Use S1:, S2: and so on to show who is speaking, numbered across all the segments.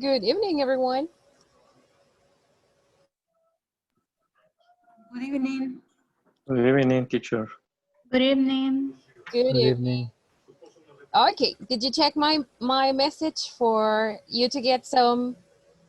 S1: Good evening, everyone.
S2: Good evening.
S3: Good evening, teacher.
S4: Good evening.
S1: Good evening. Okay, did you check my message for you to get some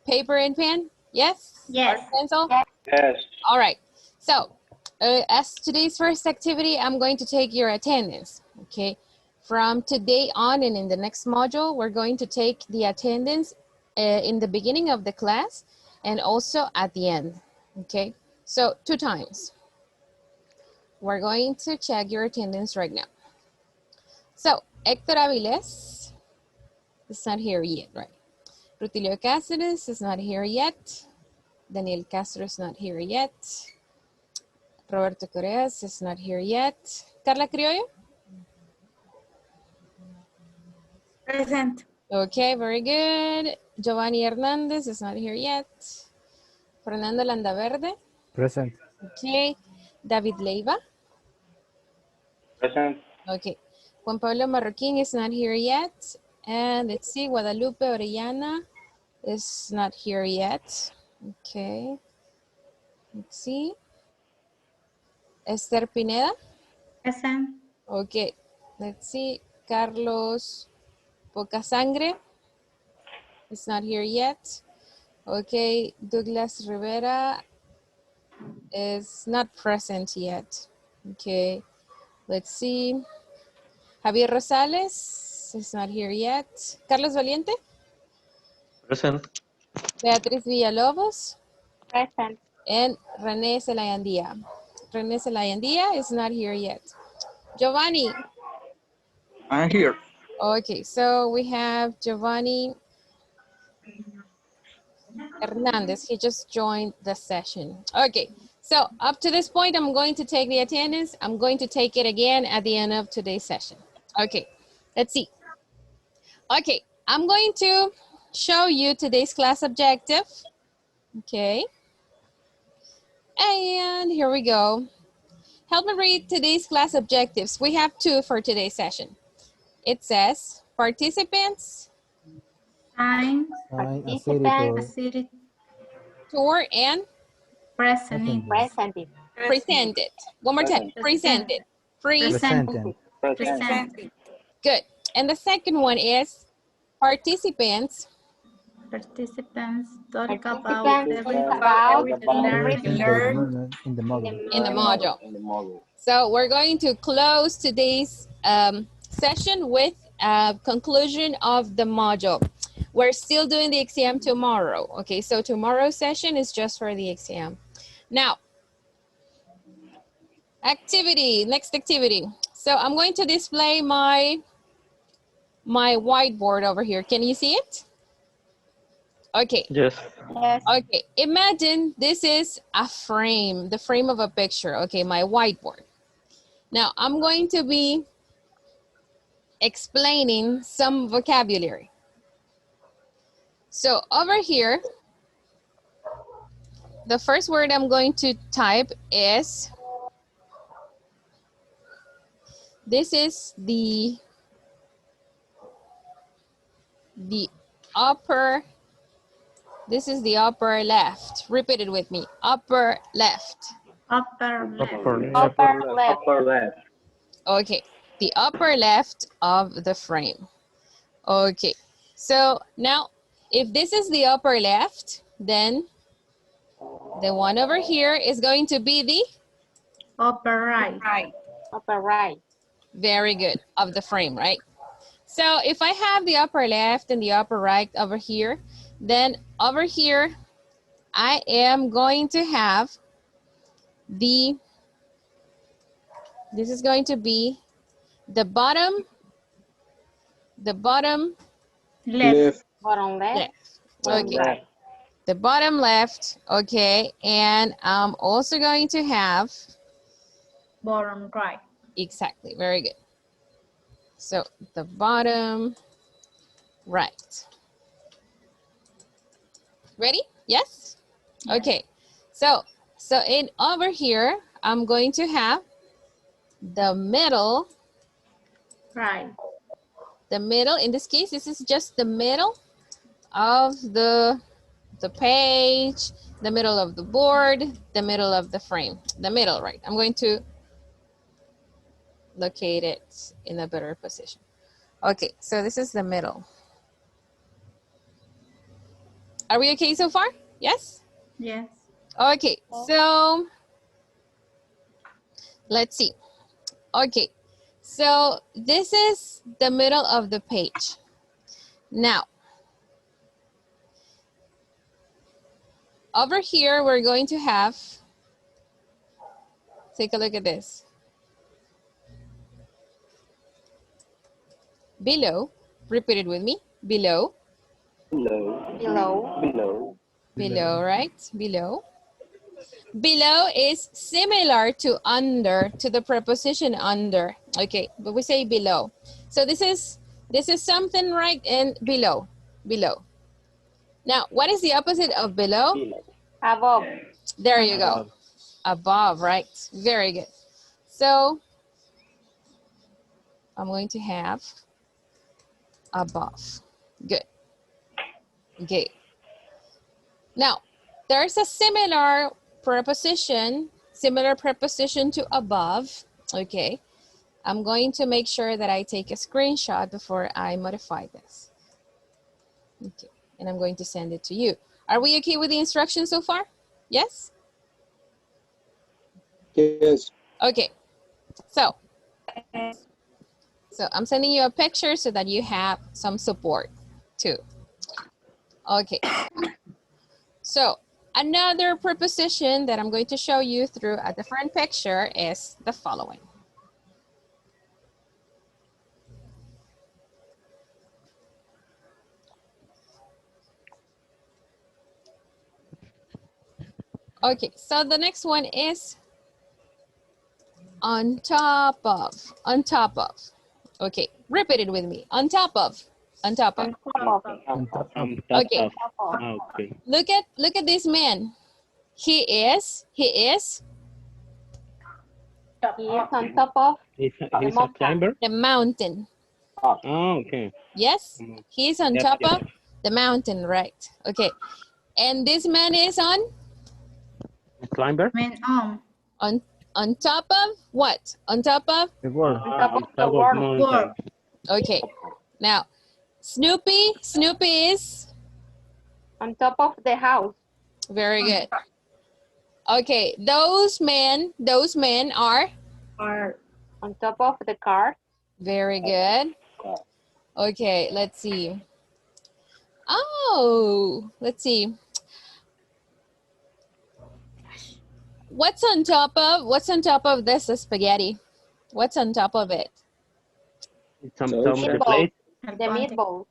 S1: paper and pen? Yes?
S4: Yes.
S1: Or pencil?
S3: Yes.
S1: All right. So, as today's first activity, I'm going to take your attendance, okay? From today on and in the next module, we're going to take the attendance in the beginning of the class and also at the end, okay? So, 2 times. We're going to check your attendance right now. So, Hector Aviles is not here yet, right? Rutilio Cáceres is not here yet. Daniel Castro is not here yet. Roberto Correas is not here yet. Carla Criollo?
S2: Present.
S1: Okay, very good. Giovanni Hernandez is not here yet. Fernando Landaverde?
S5: Present.
S1: Okay. David Leiva?
S3: Present.
S1: Okay. Juan Pablo Marroquín is not here yet. And let's see, Guadalupe Orellana is not here yet. Okay. Let's see. Esther Pineda?
S4: Present.
S1: Okay. Let's see. Carlos Pocasangre is not here yet. Okay. Douglas Rivera is not present yet. Okay. Let's see. Javier Rosales is not here yet. Carlos Valiente?
S3: Present.
S1: Beatriz Villalobos?
S4: Present.
S1: And René Zelayandía. René Zelayandía is not here yet. Giovanni?
S3: I'm here.
S1: Okay, so we have Giovanni Hernandez. He just joined the session. Okay, so up to this point, I'm going to take the attendance. I'm going to take it again at the end of today's session. Okay, let's see. Okay, I'm going to show you today's class objective. Okay. And here we go. Help me read today's class objectives. We have 2 for today's session. It says, participants,
S4: Time.
S5: I'm a
S4: Participant.
S5: city
S1: tour, and
S4: Present.
S2: Present.
S1: presented. One more time, presented.
S4: Present.
S5: presented.
S2: Present.
S1: Good. And the second one is, participants
S4: Participants talk about
S2: Everything learned.
S5: In the model.
S1: in the module.
S3: In the model.
S1: So we're going to close today's session with a conclusion of the module. We're still doing the exam tomorrow. Okay, so tomorrow's session is just for the exam. Now, activity, next activity. So I'm going to display my whiteboard over here. Can you see it? Okay.
S3: Yes.
S4: Yes.
S1: Okay, imagine this is a frame, the frame of a picture. Okay, my whiteboard. Now, I'm going to be explaining some vocabulary. So over here, the first word I'm going to type is, this is the upper, this is the upper left. Repeat it with me, upper left.
S4: Upper left.
S3: Upper left.
S1: Okay, the upper left of the frame. Okay, so now if this is the upper left, then the one over here is going to be the
S4: Upper right.
S2: Upper right.
S1: very good of the frame, right? So if I have the upper left and the upper right over here, then over here, I am going to have this is going to be the bottom
S4: Left.
S2: Bottom left.
S1: left.
S2: Bottom
S1: Okay,
S2: right.
S1: the bottom left, okay, and I'm also going to have,
S4: Bottom right.
S1: exactly, very good. So the bottom right. Ready? Yes? Okay, so in over here, I'm going to have the middle,
S4: Right.
S1: in this case, this is just the middle of the page, the middle of the board, the middle of the frame, the middle, right? I'm going to locate it in a better position. Okay, so this is the middle. Are we okay so far? Yes?
S4: Yes.
S1: Okay, so let's see. Okay, so this is the middle of the page. Now, over here, we're going to have, take a look at this. Below, repeat it with me, below. Below, right? Below. Below is similar to under, to the preposition under. Okay, but we say below. So this is something right in below, below. Now, what is the opposite of below?
S2: Above.
S1: There you go. Above, right? Very good. So I'm going to have above. Good. Okay. Now, there's a similar preposition to above. Okay. I'm going to make sure that I take a screenshot before I modify this. Okay. And I'm going to send it to you. Are we okay with the instructions so far? Yes?
S5: Yes.
S1: Okay. So I'm sending you a picture so that you have some support too. Okay. So another preposition that I'm going to show you through a different picture is the following. Okay, so the next one is on top of, on top of. Okay, repeat it with me. On top of, on top of. Okay.
S6: Okay.
S1: Look at this man. He is
S2: On top of
S6: He's a climber?
S1: the mountain.
S6: Oh, okay.
S1: Yes, he's on
S6: Yep,
S1: top
S6: yep.
S1: of the mountain, right? Okay, and this man is on
S6: A climber?
S4: Man,
S1: on top of what? On top of?
S3: The word.
S6: On top of mountain.
S4: Word.
S1: Okay, now Snoopy is
S2: on top of the house.
S1: very good. Okay, those men are
S4: Or
S2: On top of the car.
S1: very good. Okay, let's see. Oh, let's see. What's on top of this spaghetti? What's on top of it?
S6: Some of the
S2: Meatball.
S6: plate.
S2: The meatball.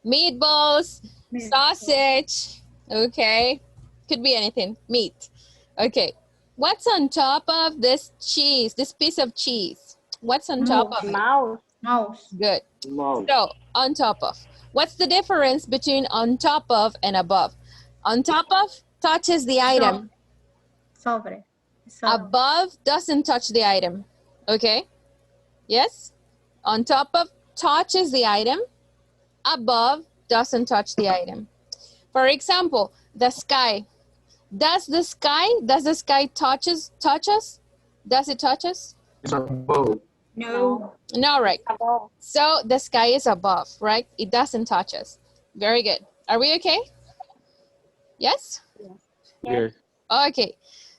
S1: Meatballs, sausage, okay. Could be anything, meat. Okay, what's on top of this cheese, this piece of cheese? What's on top of it?
S2: Mouse.
S4: mouse.
S1: Good. So, on top of. What's the difference between on top of and above? On top of touches the item.
S4: Sobre.
S1: Above doesn't touch the item. Okay? Yes? On top of touches the item. Above doesn't touch the item. For example, the sky. Does the sky touch us? Does it touch us?
S4: No.
S1: No, right.
S2: Above.
S1: So the sky is above, right? It doesn't touch us. Very good. Are we okay? Yes?
S6: Yes.
S1: Okay.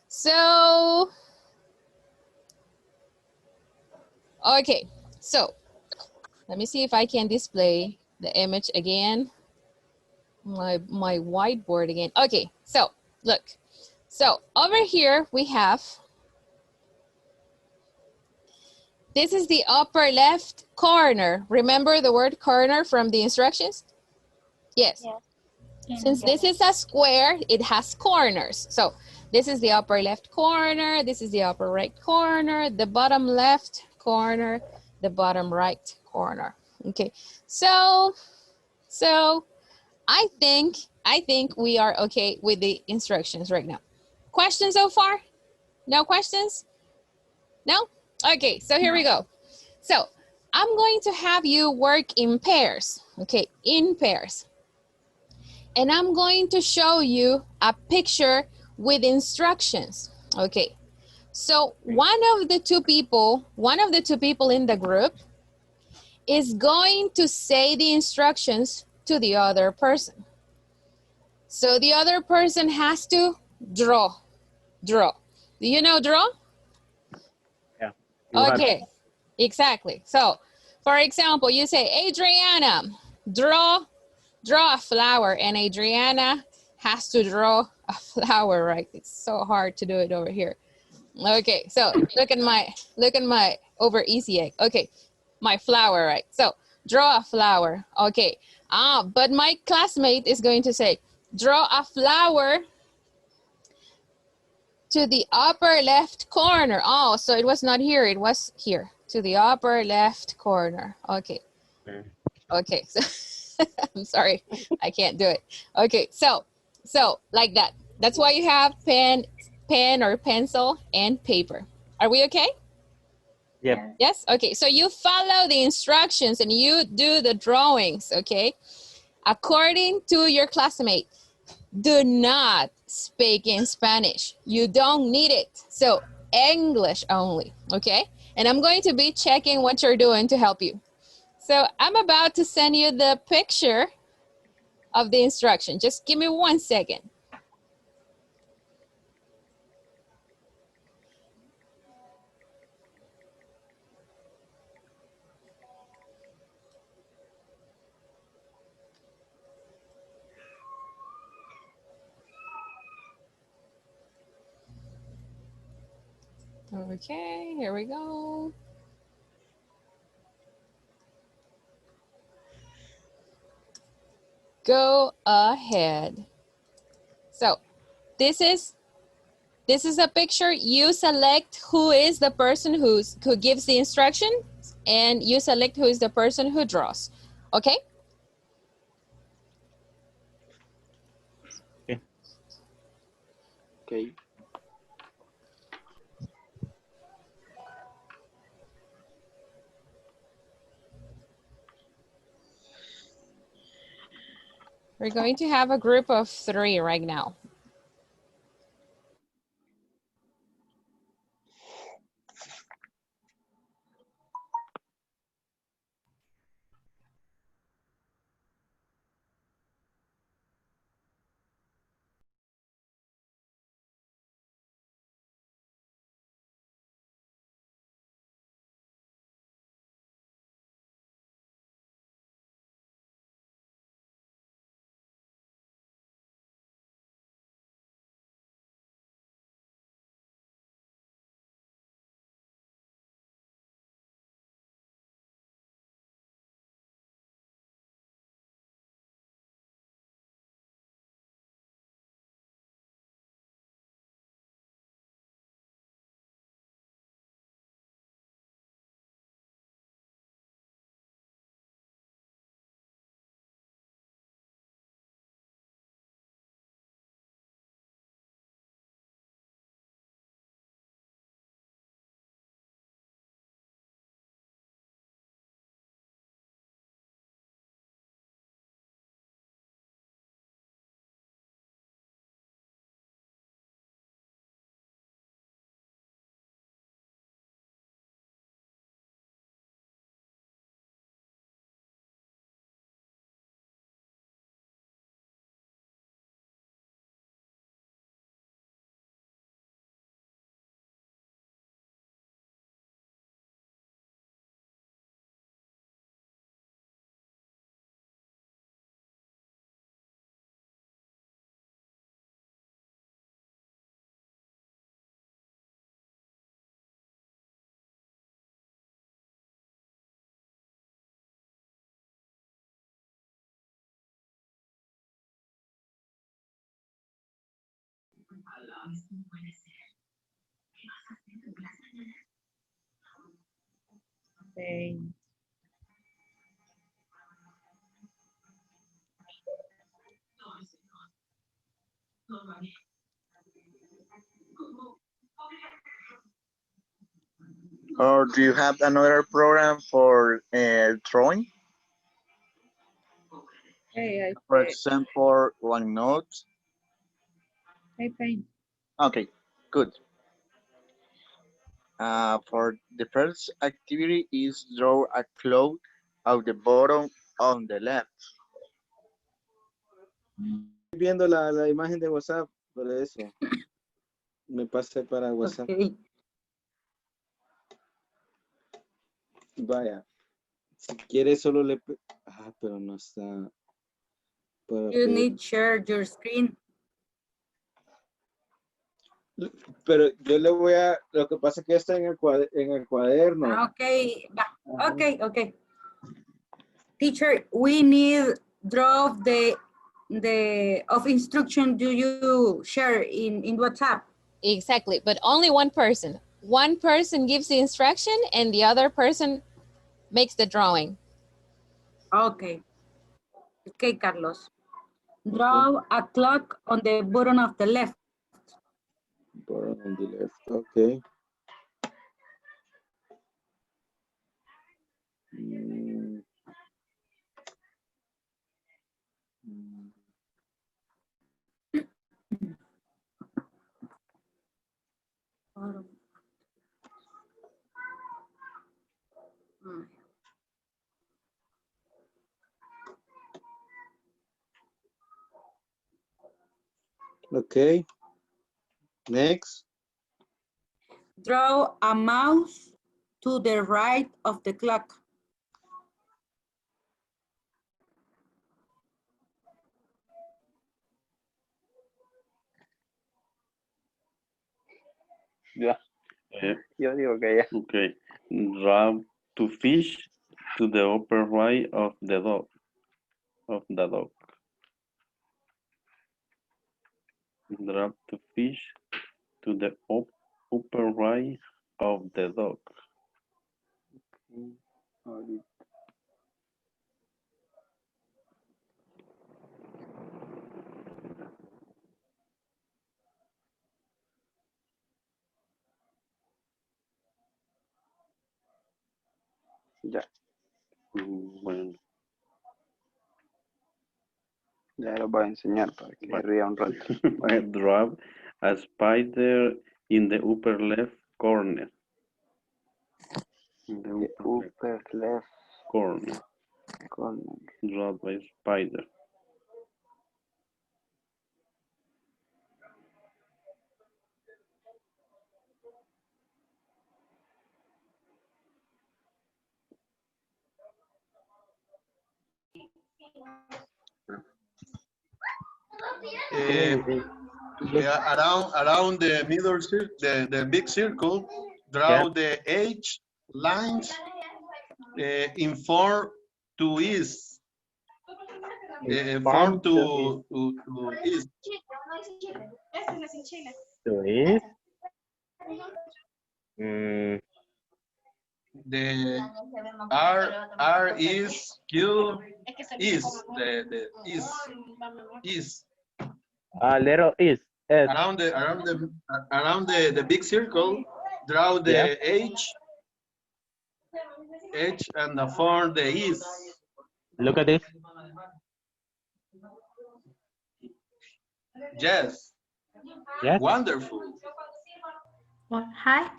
S1: So, okay. So, let me see if I can display the image again. My whiteboard again. Okay. So, look. So, over here we have, this is the upper left corner. Remember the word corner from the instructions? Yes. Since this is a square, it has corners. So this is the upper left corner. This is the upper right corner, the bottom left corner, the bottom right corner. Okay. So I think we are okay with the instructions right now. Questions so far? No questions? No? Okay, so here we go. So I'm going to have you work in pairs, okay, in pairs. and I'm going to show you a picture with instructions. Okay, so one of the two people in the group is going to say the instructions to the other person. So the other person has to draw. Do you know draw?
S6: Yeah. You have-
S1: Okay, exactly. So, for example, you say, Adriana, draw a flower, and Adriana has to draw a flower, right? It's so hard to do it over here. Okay, so look at my over easy egg. Okay, my flower, right? So draw a flower. Okay, but my classmate is going to say, draw a flower to the upper left corner. Oh, so it was not here, it was here, to the upper left corner. Okay. Okay, so I'm sorry, I can't do it. Okay, so like that. That's why you have pen or pencil and paper. Are we okay?
S6: Yep.
S1: Yes? Okay, so you follow the instructions and you do the drawings, okay? According to your classmate, do not speak in Spanish. You don't need it. So English only, okay? And I'm going to be checking what you're doing to help you. So I'm about to send you the picture of the instruction. Just give me 1 second. Okay, here we go. Go ahead. So this is a picture. You select who is the person who gives the instruction, and you select who is the person who draws. Okay?
S3: Okay.
S1: We're going to have a group of 3 right now.
S4: Okay.
S5: Or do you have another program for drawing?
S4: Okay,
S5: For
S4: I
S5: example, one note.
S4: paint.
S5: Okay, good. For the first activity is draw a cloud at the bottom on the left.
S7: Estoy viendo la imagen de WhatsApp, por eso me pasé para WhatsApp.
S8: Okay.
S7: Vaya, si quiere solo le... pero no está...
S8: You need share your screen.
S7: Pero yo le voy a... Lo que pasa es que está en el cuaderno.
S8: Okay, okay. Teacher, we need draw the of instruction do you share in WhatsApp?
S1: Exactly, but only one person. One person gives the instruction and the other person makes the drawing.
S8: Okay. Okay, Carlos. Draw a clock on the bottom of the left.
S7: Bottom on the left, okay.
S8: Bottom.
S7: Okay. Next.
S8: Draw a mouse to the right of the clock.
S6: Yeah.
S3: Yo digo que ya.
S6: Okay. Draw to fish to the upper right of the dog. Draw to fish to the upper right of the dog.
S3: Ya,
S6: Bueno.
S3: ya lo voy a enseñar para que
S6: Vale.
S3: ría un rato.
S6: Draw a spider in the upper left corner. In the
S3: Upper left
S6: corner.
S3: corner.
S6: Draw by spider.
S9: Around the middle circle, the big circle, draw the H lines in form to east. Form to east.
S6: To east.
S9: The R is Q is the is
S6: Little east. S.
S9: around the big circle. Draw the H and the form the is.
S6: Look at this.
S9: Yes.
S6: Yes.
S9: Wonderful.
S10: What? Hi.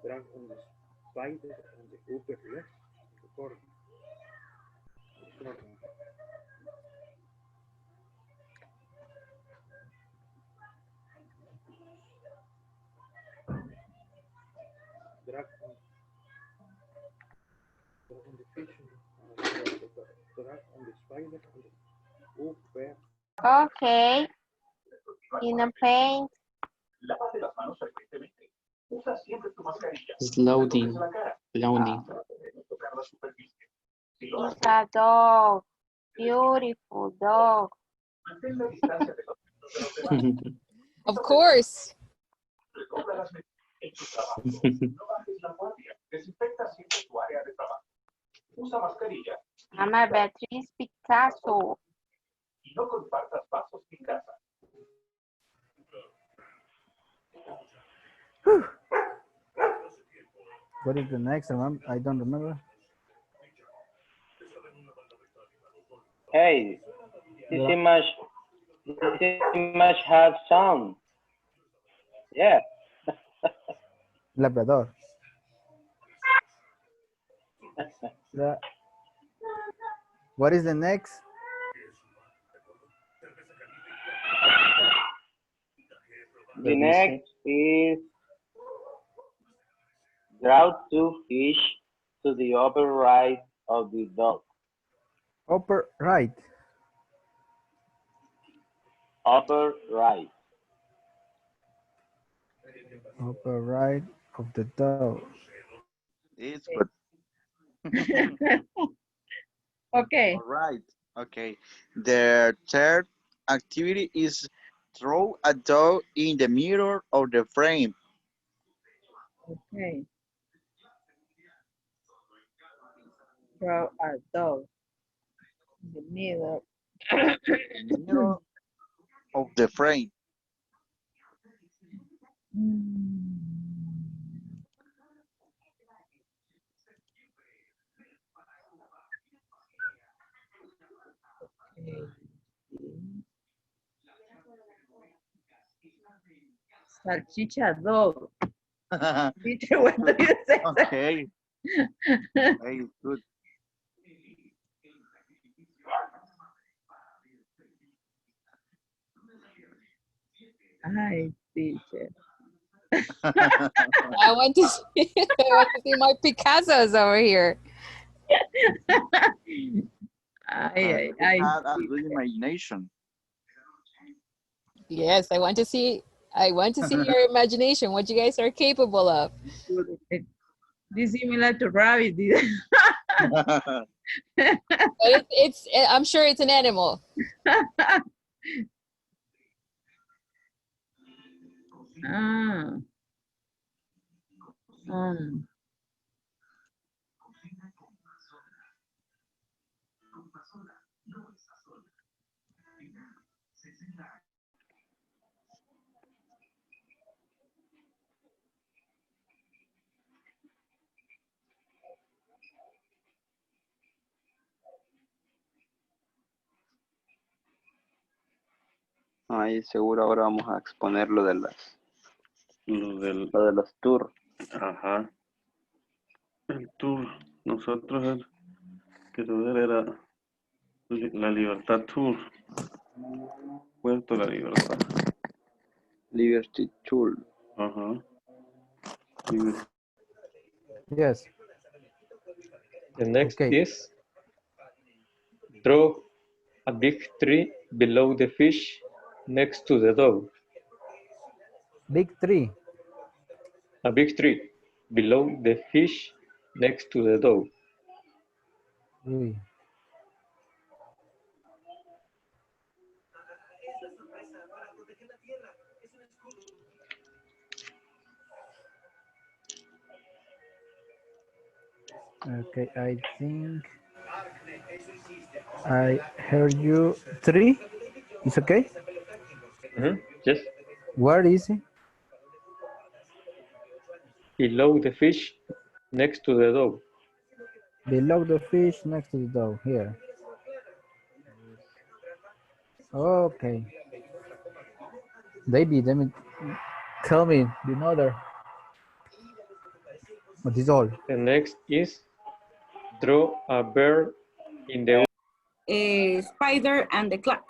S7: Drag on the spider on the upper left of the corner. Drag on the fish, drag on the spider on the upper.
S2: Okay. In a paint.
S11: It's loading. Loading.
S2: It's a dog. Beautiful dog.
S1: Of course.
S2: Ana Beatriz Picasso.
S12: What is the next one? I don't remember.
S13: Hey,
S12: Yeah.
S13: this image has sound. Yeah.
S12: Labrador. Yeah. What is the next?
S13: The next is draw two fish to the upper right of the dog.
S12: Upper right.
S13: Upper right.
S12: Upper right of the dog.
S5: It's good.
S4: Okay.
S5: All right. Okay. The third activity is throw a dog in the mirror of the frame.
S4: Okay. Draw a dog in the middle.
S5: Mirror of the frame.
S4: Salchicha dog. Teacher, what do you say?
S5: Okay. Very good.
S4: Hi, teacher.
S1: I want to see, I want to see my Picassos over here.
S4: I
S5: Have a good imagination.
S1: Yes, I want to see your imagination, what you guys are capable of.
S4: This is similar to rabbit.
S1: But I'm sure it's an animal.
S4: Ah.
S3: Ahí seguro ahora vamos a exponer lo de
S6: Lo del,
S3: lo de los tours.
S6: ajá. El tour. Nosotros el que ver era la Libertad Tour. Puerto La Libertad.
S3: Liberty Tour.
S6: Ajá.
S12: Yes.
S14: The next
S12: Okay.
S14: is draw a big tree below the fish next to the dog.
S12: Big tree.
S14: A big tree below the fish next to the dog.
S12: Uy. Okay, I think I heard you. Three? It's okay?
S14: Yes.
S12: Where is it?
S14: Below the fish next to the dog.
S12: Below the fish next to the dog. Here. Okay. David, let me tell me the other. What is all?
S14: The next is draw a bird in the
S8: A spider and the clock.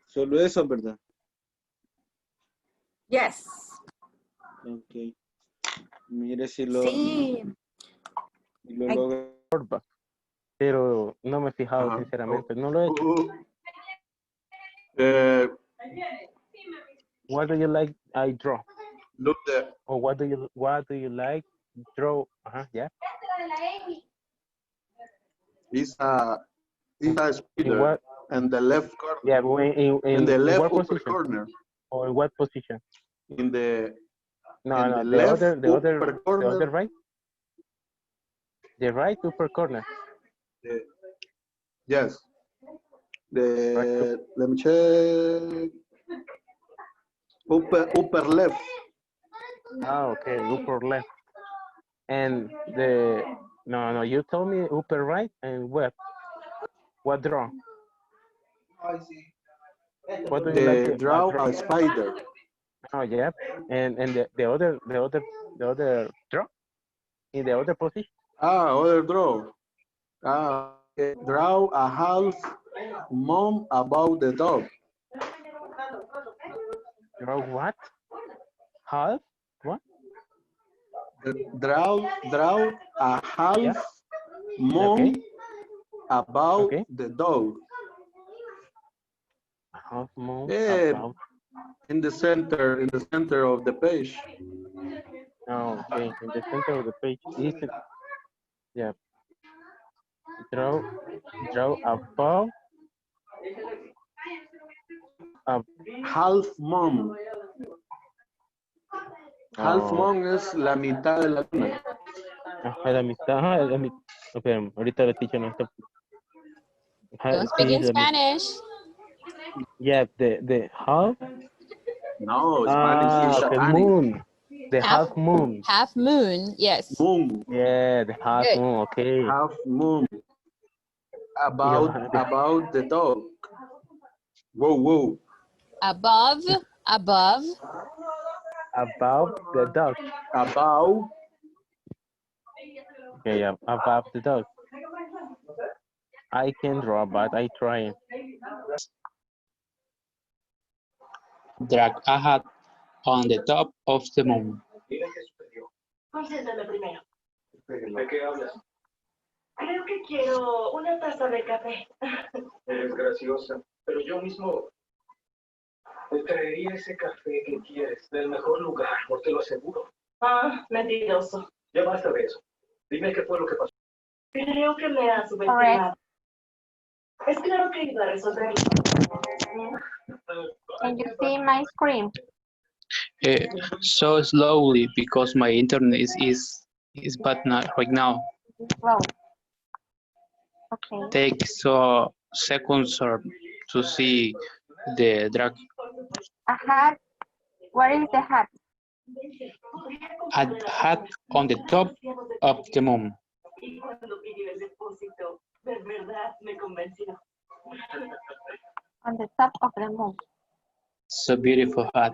S5: Solo eso, ¿verdad?
S8: Yes.
S5: Ok. Mire si lo,
S8: Sí.
S5: si lo
S8: I-
S5: logra.
S11: pero no me he fijado,
S9: Ajá.
S11: sinceramente. No lo he hecho. What do you like I draw?
S9: Look there.
S11: Or what do you like draw? Yeah.
S9: It's a
S11: In
S9: spider
S11: what?
S9: and the left corner.
S11: Yeah, but
S9: In the
S11: in
S9: left
S11: what
S9: upper
S11: position?
S9: corner.
S11: Or in what position?
S9: In the
S11: No,
S9: the left
S11: the
S9: upper corner.
S11: the other right. The right upper corner.
S9: Yes.
S11: Right.
S9: Let me check. Upper left.
S11: Okay, upper left. And no, you told me upper right and what? What draw? What do you like
S9: The
S11: to
S9: draw a spider.
S11: Oh yeah, and the other draw in the other position.
S9: Other draw. Draw a half moon about the dog.
S11: Draw what? Half? What?
S9: Draw a half moon about the dog.
S11: Half moon
S9: about. In the center of the page.
S11: Oh, okay, in the center of the page. Yeah. Draw above.
S9: Half moon. Half moon es la mitad de la luna.
S11: La mitad, Okay, ahorita la teacher no está.
S1: Don't speak in Spanish.
S11: Yeah, the half.
S9: No, Spanish is
S11: okay, moon. The half moon.
S1: Half moon, yes.
S9: Moon.
S11: Yeah, the half moon. Okay.
S9: Half moon. About the dog. Whoa.
S1: Above.
S11: About the dog.
S9: About.
S11: Okay, yeah, above the dog. I can draw, but I try.
S15: Drag a hat on the top of the moon.
S16: Concéntrame primero. ¿De qué hablas? Creo que quiero una taza de café. Eres graciosa, pero yo mismo te traería ese café que quieres del mejor lugar, te lo aseguro. Mentiroso. Ya basta de eso. Dime qué fue lo que pasó. Creo que me ha subestimado. Es claro que iba a resolverlo.
S2: Can you see my screen?
S15: So slowly because my internet is bad right now.
S2: Slow. Okay.
S15: Take so seconds to see the drag.
S2: A hat. Where is the hat?
S15: A hat on the top of the moon.
S2: On the top of the moon.
S15: So beautiful hat.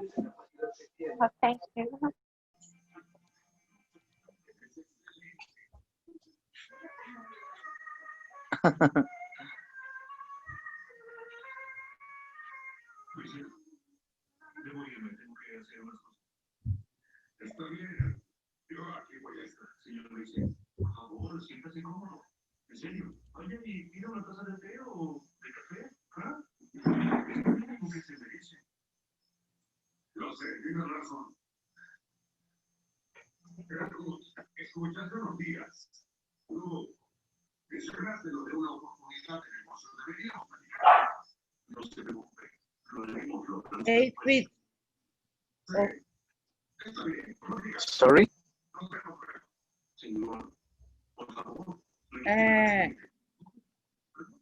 S2: Oh, thank you.
S17: Está bien. Yo aquí voy a estar, señor Luis. Por favor, siéntase cómodo. En serio. Oye, ¿y pide una taza de té o de café? ¿Ah? Es lo único que se merece. Lo sé, tienes razón. Pero escuchaste unos días. Tú mencionaste lo de una oportunidad en el curso. Deberíamos platicar. No se preocupe. Lo leímos los dos.
S4: 8 feet.
S5: Sorry?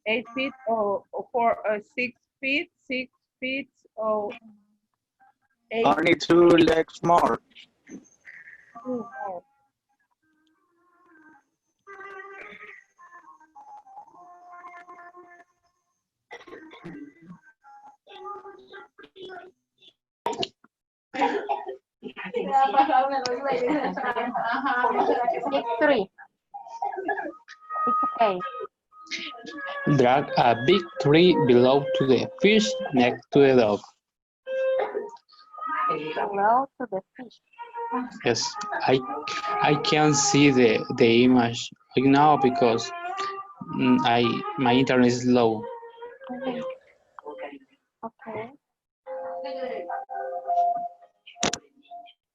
S4: 8 feet or 6 feet, 6 feet or 8.
S5: Only 2 legs more.
S4: 2 more.
S2: It's 3. It's okay.
S15: Drag a big tree below to the fish next to the dog.
S2: Below to the fish.
S15: Yes, I can't see the image right now because My internet is low.
S2: Okay.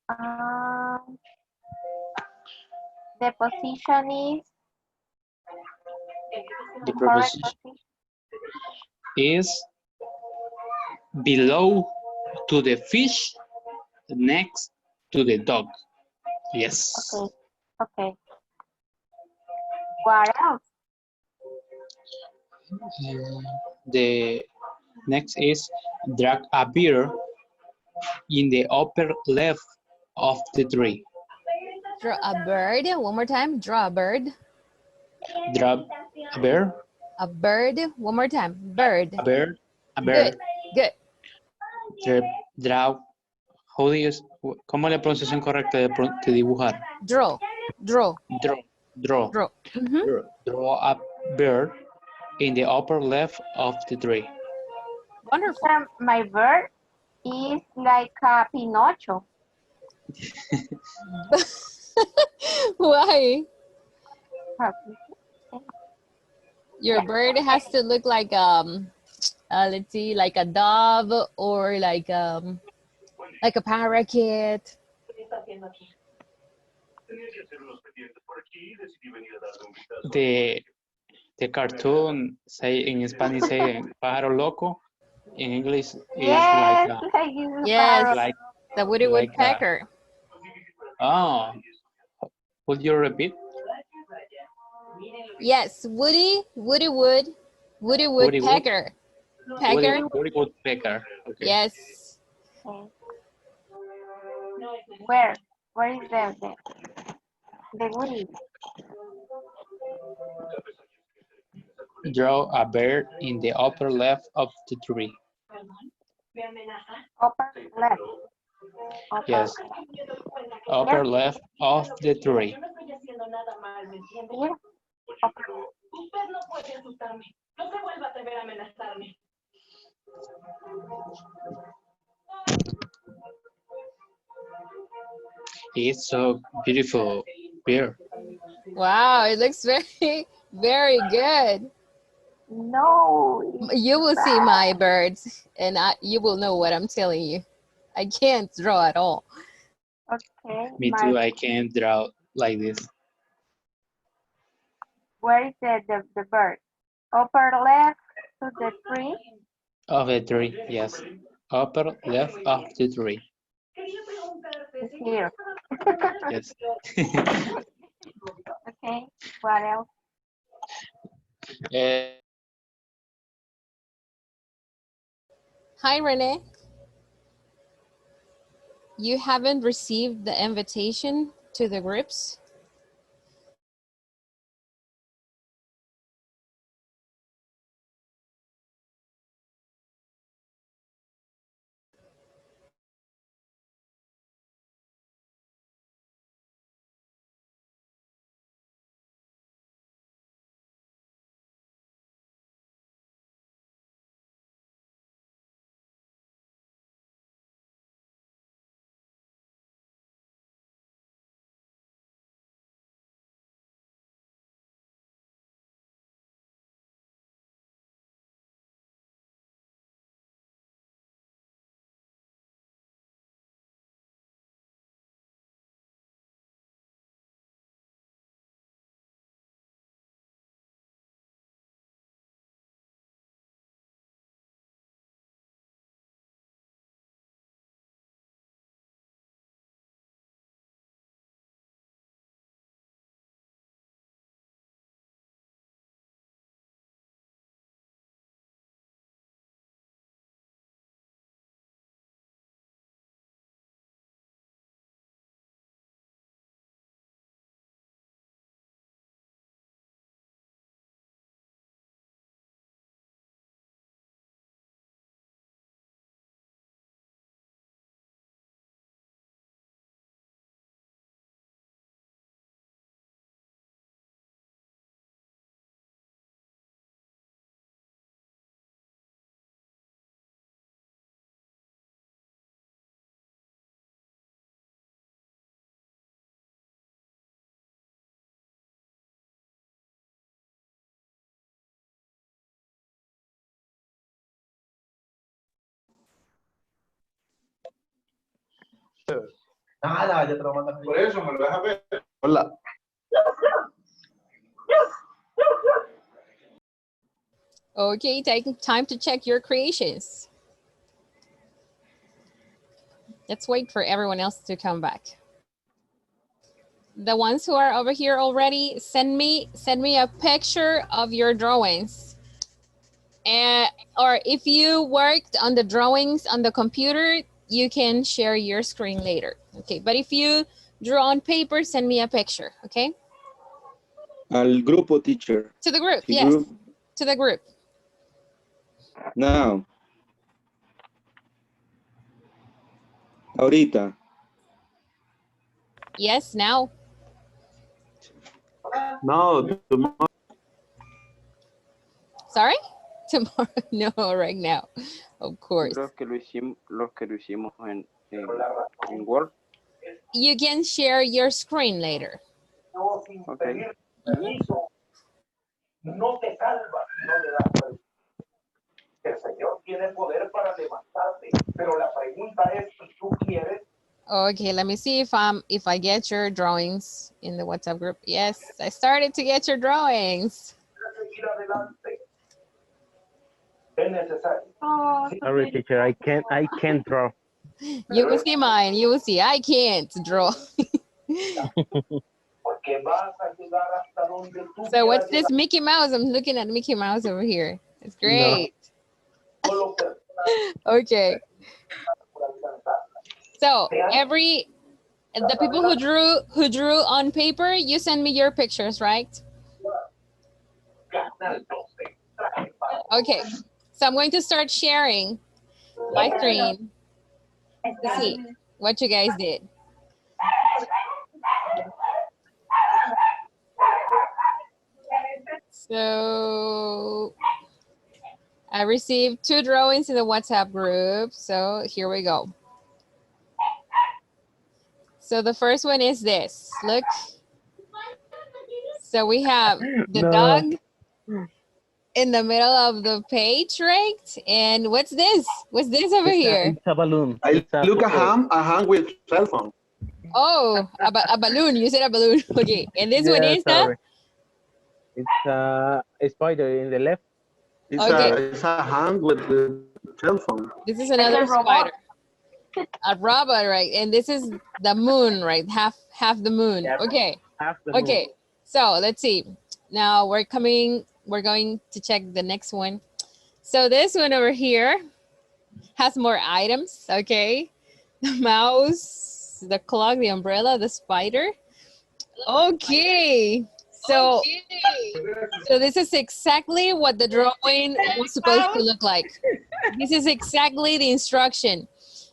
S2: Um, the position is
S15: The
S2: correct
S15: preposition
S2: position.
S15: is below to the fish, next to the dog. Yes.
S2: Okay. Okay. What else?
S15: The next is drag a bear in the upper left of the tree.
S1: Draw a bird. One more time. Draw a bird.
S15: Drag a bear.
S1: A bird. One more time. Bird.
S15: A bear. A
S1: Good.
S15: bear.
S1: Good.
S15: Draw. How do you, ¿Cómo es la pronunciación correcta de dibujar?
S1: Draw. Draw.
S15: Draw. Draw.
S1: Draw. Mm-hmm.
S15: Draw a bird in the upper left of the tree.
S2: Wonderful. My bird is like a Pinocho.
S1: Why? Your bird has to look like let's see, like a dove or like a parakeet.
S15: The cartoon say in Spanish say pájaro loco. In English is
S2: Yes,
S15: like
S1: Yes,
S15: like
S1: the Woody
S15: like
S1: Woodpecker.
S15: Oh, would you repeat?
S1: Yes, Woody Woodpecker. Pecker.
S15: Woody Woodpecker. Okay.
S1: Yes.
S2: Okay. Where is the Woody?
S15: Draw a bird in the upper left of the tree.
S2: Upper left.
S15: Yes. Upper left of the tree.
S2: Here.
S16: Usted no puede asustarme. No se vuelva a atrever a amenazarme.
S15: It's so beautiful bird.
S1: Wow, it looks very, very good.
S2: No.
S1: You will see my birds and you will know what I'm telling you. I can't draw at all.
S2: Okay.
S15: Me too, I can't draw like this.
S2: Where is the bird? Upper left to the tree.
S15: Of the tree, yes. Upper left of the tree.
S2: It's here.
S15: Yes.
S2: Okay. What else?
S1: Hi, Renee. You haven't received the invitation to the groups?
S7: Nada, ya te lo mandas. Por eso me lo dejas ver. Hola.
S1: Okay, taking time to check your creations. Let's wait for everyone else to come back. The ones who are over here already, send me a picture of your drawings. Or if you worked on the drawings on the computer, you can share your screen later. Okay, but if you drew on paper, send me a picture, okay?
S18: Al grupo, teacher.
S1: To the group,
S18: The
S1: yes,
S18: group.
S1: to the group.
S18: Now. Ahorita.
S1: Yes, now.
S18: No, tomorrow.
S1: Sorry? Tomorrow, no, right now, of course.
S3: Los que lo hicimos en Word.
S1: You can share your screen later.
S3: Okay.
S16: No te salva, no le das fuerza. El Señor tiene poder para levantarte, pero la pregunta es si tú quieres.
S1: Okay, let me see if I get your drawings in the WhatsApp group. Yes, I started to get your drawings.
S11: Sorry, teacher, I can't draw.
S1: You will see mine. You will see. I can't draw. So what's this Mickey Mouse? I'm looking at Mickey Mouse over here. It's great. No. Okay. So the people who drew on paper, you send me your pictures, right? Okay. So I'm going to start sharing my screen to see what you guys did. So I received 2 drawings in the WhatsApp group. So here we go. So the first one is this. Look. So we have the dog in the middle of the page, right? And what's this? What's this over here?
S11: It's a balloon.
S9: Look at hand with cell phone.
S1: Oh, a balloon. You said a balloon. Okay. And this one is
S11: It's a spider in the left.
S9: It's a hand with the cell phone.
S1: This is another spider. A robot, right? And this is the moon, right? Half the moon. Okay. Okay. So let's see. Now we're going to check the next one. So this one over here has more items. Okay. The mouse, the clock, the umbrella, the spider. Okay. So this is exactly what the drawing was supposed to look like. This is exactly the instruction.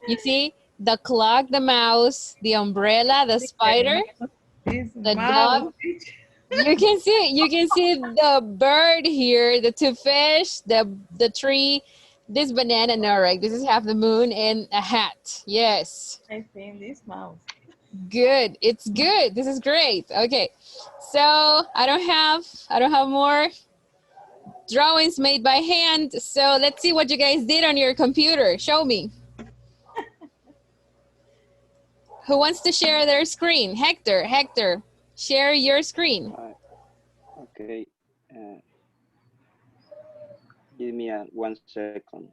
S1: You see the clock, the mouse, the umbrella, the spider, the dog. You can see the bird here, the 2 fish, the tree, this banana, no, right? This is half the moon and a hat. Yes.
S4: I think this mouse.
S1: Good. It's good. This is great. Okay. So I don't have more drawings made by hand. So let's see what you guys did on your computer. Show me. Who wants to share their screen? Hector, share your screen.
S3: Okay. Give me 1 second.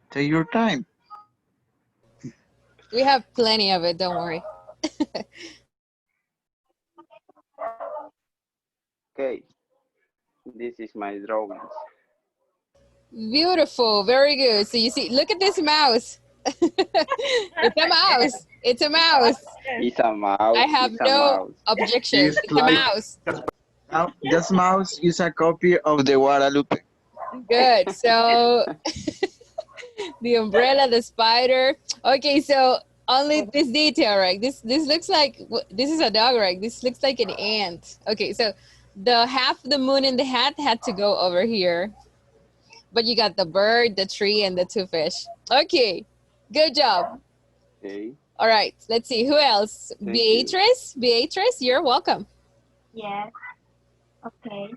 S5: Take your time.
S1: We have plenty of it, don't worry.
S3: Okay. This is my drawings.
S1: Beautiful, very good. So you see, look at this mouse. It's a mouse. It's a mouse.
S3: It's a mouse.
S1: I have no objection. It's a mouse.
S5: This mouse is a copy of the Guadalupe.
S1: Good. So the umbrella, the spider. Okay, so only this detail, right? This looks like, this is a dog, right? This looks like an ant. Okay, so the half the moon in the hat had to go over here. But you got the bird, the tree, and the 2 fish. Okay, good job.
S3: Okay.
S1: All right, let's see, who else? Beatrice? Beatrice, you're welcome.
S2: Yes. Okay.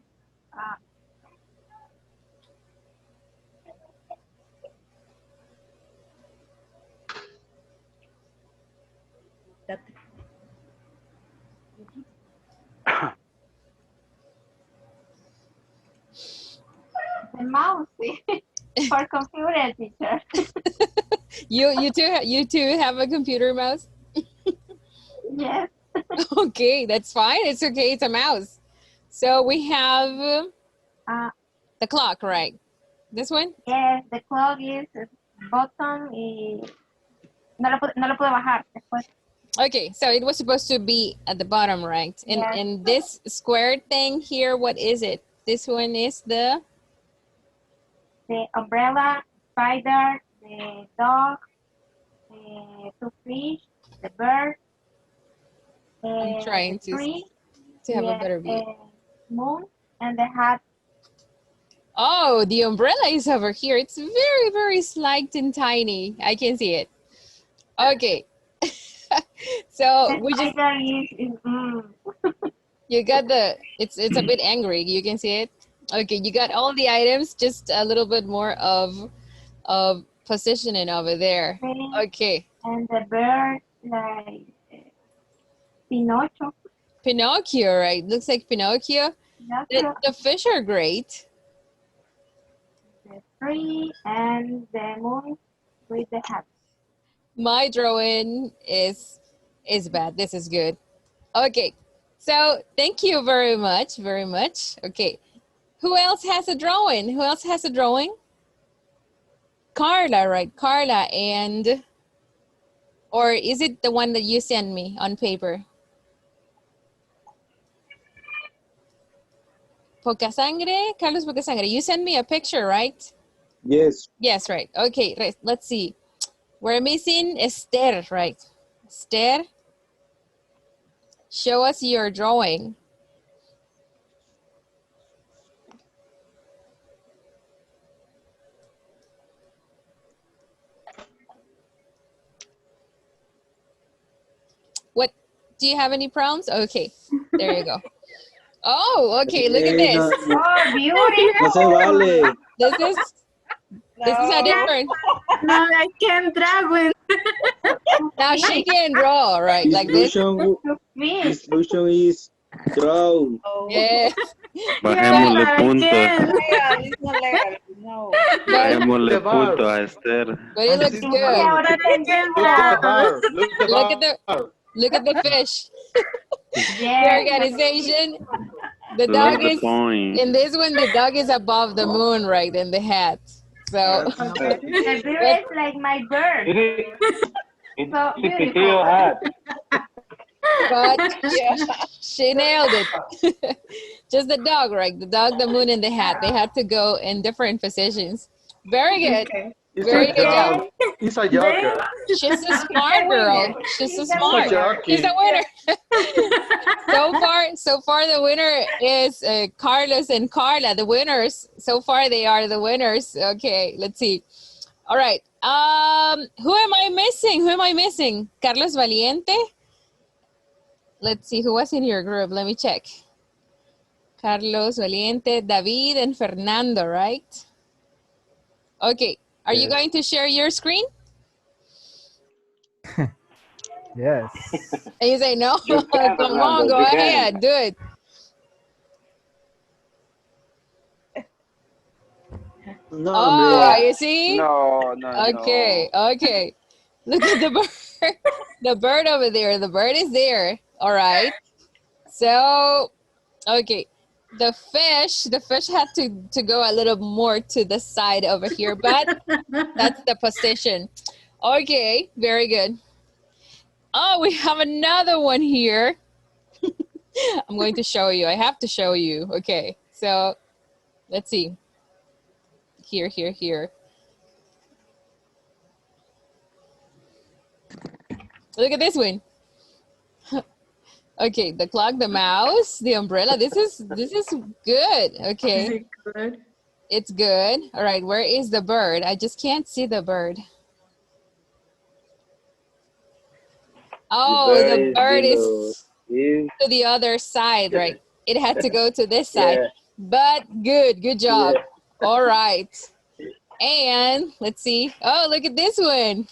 S2: the mouse for computer teacher.
S1: You two have a computer mouse?
S2: Yes.
S1: Okay, that's fine. It's okay. It's a mouse. So we have the clock, right? This one?
S2: Yes, the clock is bottom y no lo pude bajar después.
S1: Okay, so it was supposed to be at the bottom, right? And
S2: Yes.
S1: and this squared thing here, what is it? This one is the
S2: umbrella, spider, the dog, the two fish, the bird,
S1: I'm trying
S2: the tree,
S1: to have a better view.
S2: moon, and the hat.
S1: Oh, the umbrella is over here. It's very, very slight and tiny. I can see it. Okay. So we just you got it's a bit angry. You can see it. Okay, you got all the items, just a little bit more of positioning over there. Okay.
S2: And the bird like Pinocho.
S1: Pinocchio, right? Looks like Pinocchio. The fish are great.
S2: The tree and the moon with the hat.
S1: My drawing is bad. This is good. Okay. So thank you very much, very much. Okay. Who else has a drawing? Who else has a drawing? Carla, right? Carla, and or is it the one that you sent me on paper? Pocasangre, Carlos Pocasangre. You sent me a picture, right?
S18: Yes.
S1: Yes, right. Okay, right. Let's see. We're missing Esther, right? Esther, show us your drawing. What, do you have any problems? Okay, there you go. Oh, okay, look at this.
S2: Oh, beautiful.
S18: No se vale.
S1: This is a different.
S10: No, I can't draw it.
S1: Now she can draw, right? Like this.
S18: Instruction is draw.
S1: Yes.
S6: Bajémosle puntos.
S4: No.
S6: Bajémosle puntos a Esther.
S1: But it looks good. Look at the fish. The organization. The dog is in this one. The dog is above the moon, right? In the hat. So.
S2: The bird is like my bird. So
S13: beautiful. Hat.
S1: But she nailed it. Just the dog, right? The dog, the moon, and the hat. They had to go in different positions. Very good.
S7: Okay.
S1: Very good job.
S7: He's a joker.
S1: She's a smart girl. She's a smart.
S7: jockey.
S1: She's the winner. So far, the winner is Carlos and Carla. The winners. So far, they are the winners. Okay, let's see. All right. Who am I missing? Who am I missing? Carlos Valiente. Let's see who was in your group. Let me check. Carlos Valiente, David, and Fernando, right? Okay. Are you going to share your screen?
S12: Yes.
S1: And you say no?
S13: You can,
S1: Come on, go ahead. Do it.
S18: No,
S1: Oh, you see?
S3: No.
S1: Okay, okay. Look at the bird. The bird over there. The bird is there. All right. So, okay. The fish had to go a little more to the side over here, but that's the position. Okay, very good. Oh, we have another one here. I'm going to show you. I have to show you. Okay, so let's see. Here. Look at this one. Okay, the clock, the mouse, the umbrella. This is good. Okay.
S10: Is it good?
S1: It's good. All right, where is the bird? I just can't see the bird. Oh, the bird is to the other side, right? It had to go to this side.
S13: Yeah.
S1: But good job.
S13: Yeah.
S1: All right. And let's see. Oh, look at this one.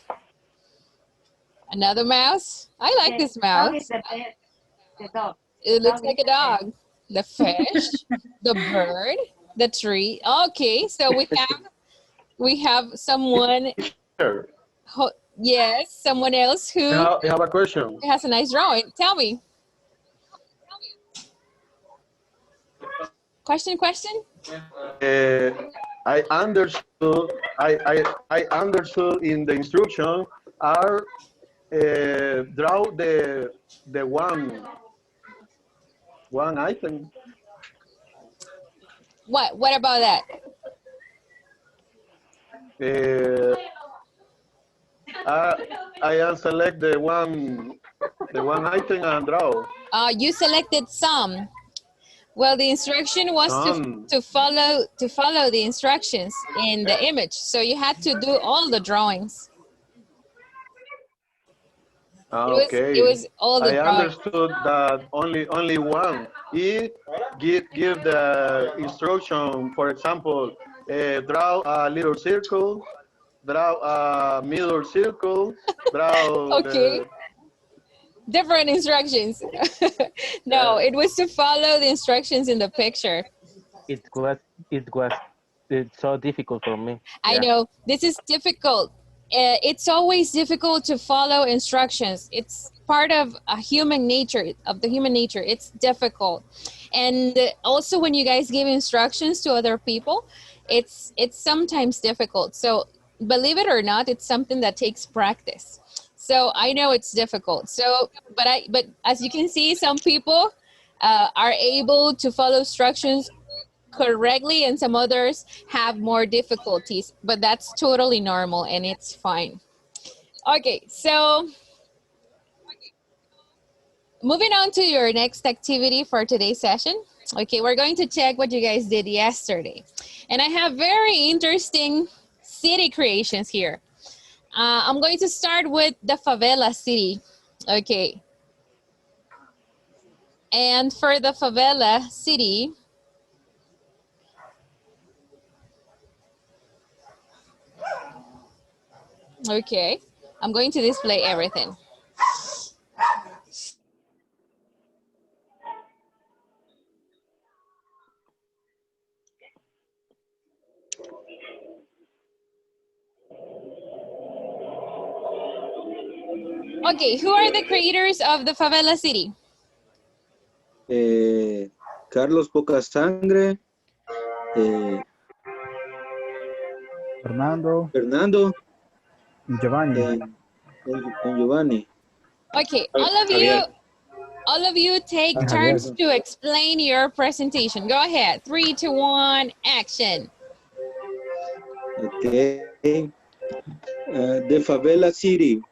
S1: Another mouse. I like this mouse.
S2: The dog.
S1: It looks like a dog. The fish, the bird, The tree. Okay, so we have someone.
S9: Sure.
S1: Yes, someone else who
S9: I have a question.
S1: has a nice drawing. Tell me. Question.
S9: I understood. I understood in the instruction are draw the one item.
S1: What about that?
S9: I select the one item and draw.
S1: You selected some. Well, the instruction was to follow the instructions in the image. So you had to do all the drawings.
S9: Okay.
S1: It was all the
S9: I
S1: drawings.
S9: understood that only one. It give the instruction. For example, draw a little circle, draw a middle circle, draw
S1: Okay. Different instructions. No, it was to follow the instructions in the picture.
S11: It's so difficult for me.
S1: I know this is difficult. It's always difficult to follow instructions. It's part of the human nature. It's difficult. And also when you guys give instructions to other people, it's sometimes difficult. So believe it or not, it's something that takes practice. So I know it's difficult. So, but as you can see, some people are able to follow instructions correctly and some others have more difficulties, but that's totally normal and it's fine. Okay, so moving on to your next activity for today's session. Okay, we're going to check what you guys did yesterday. And I have very interesting city creations here. I'm going to start with the favela city. Okay. And for the favela city, okay, I'm going to display everything. Okay, who are the creators of the favela city?
S18: Carlos Pocasangre,
S12: Fernando, Giovanni.
S18: And Giovanni.
S1: Okay, all of you take turns to explain your presentation. Go ahead. 3, 2, 1, action.
S18: Okay. The favela city.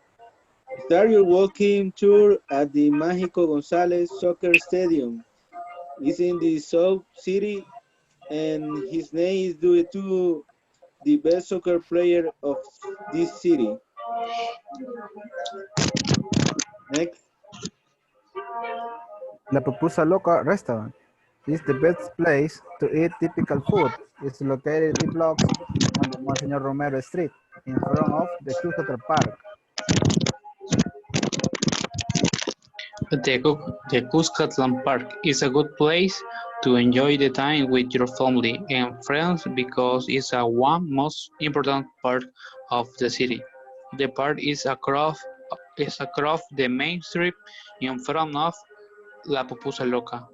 S18: Start your walking tour at the Mágico González Soccer Stadium. It's in the South City, and his name is due to the best soccer player of this city. Next.
S12: La Pupusa Loca restaurant is the best place to eat typical food. It's located 3 blocks on the Monsignor Romero Street in front of the Cuscatlán Park.
S15: The Cuscatlán Park is a good place to enjoy the time with your family and friends because it's one most important part of the city. The park is across the main street in front of La Pupusa Loca.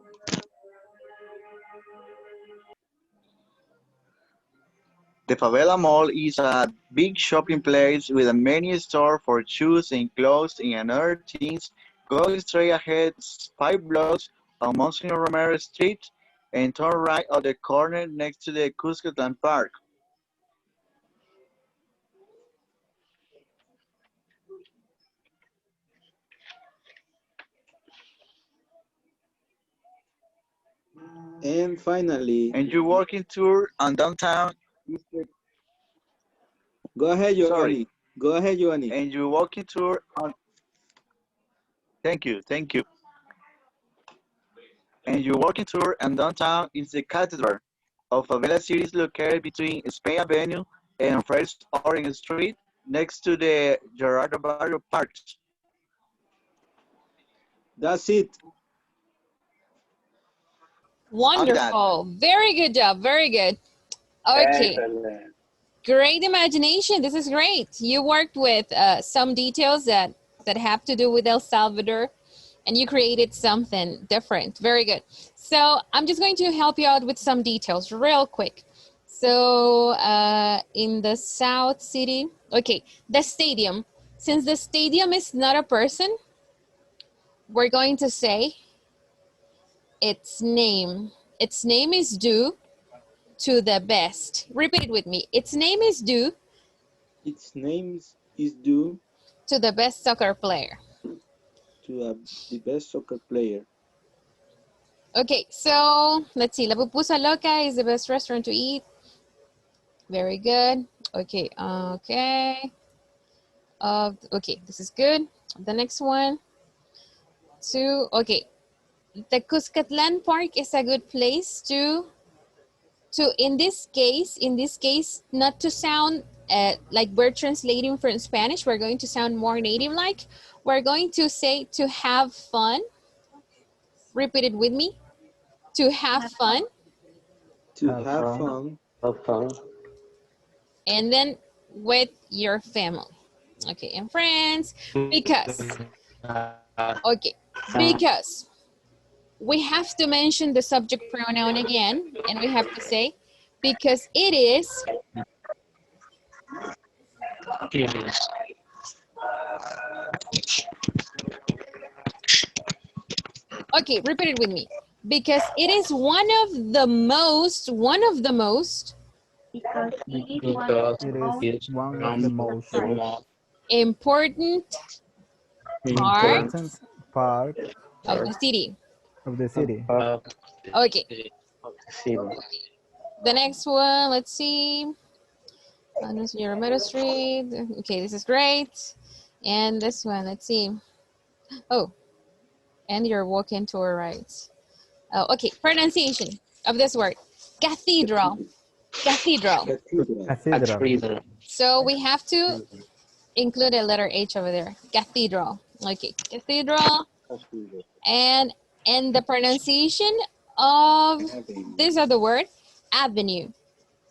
S5: The Favela Mall is a big shopping place with many stores for shoes and clothes and other things. Go straight ahead 5 blocks on Monsignor Romero Street and turn right at the corner next to the Cuscatlán Park.
S18: And finally,
S5: and your walking tour on downtown.
S18: Go ahead, Giovanni. Go ahead, Giovanni.
S5: And your walking tour on. Thank you. And your walking tour and downtown is the Cathedral of Favela City, is located between Spain Avenue and First Orange Street, next to the Gerardo Barrio Parks.
S18: That's it.
S1: Wonderful. Very good job. Very good. Okay.
S13: Excellent.
S1: Great imagination. This is great. You worked with some details that have to do with El Salvador, and you created something different. Very good. So I'm just going to help you out with some details real quick. So in the South City, okay, the stadium. Since the stadium is not a person, we're going to say its name. Its name is due to the best. Repeat it with me. Its name is due.
S18: Its name is due
S1: to the best soccer player.
S18: To the best soccer player.
S1: Okay, so let's see. La Pupusa Loca is the best restaurant to eat. Very good. Okay, okay. Okay, this is good. The next one. Okay. The Cuscatlan Park is a good place to in this case, not to sound like we're translating from Spanish, we're going to sound more native like. We're going to say to have fun. Repeat it with me. To have fun.
S18: To have fun.
S14: Have fun.
S1: And then with your family. Okay, and friends, because, okay, because we have to mention the subject pronoun again, and we have to say, because it is. Okay, repeat it with me. Because it is one of the most.
S2: Because it is one of the most
S1: important
S12: part
S1: of the city. Okay. The next one, let's see. Romero Street. Okay, this is great. And this one, let's see. Oh, and you're walking to our right. Oh, okay, pronunciation of this word. Cathedral. Cathedral. So we have to include a letter H over there. Cathedral. Okay, cathedral. And the pronunciation of this other word, avenue.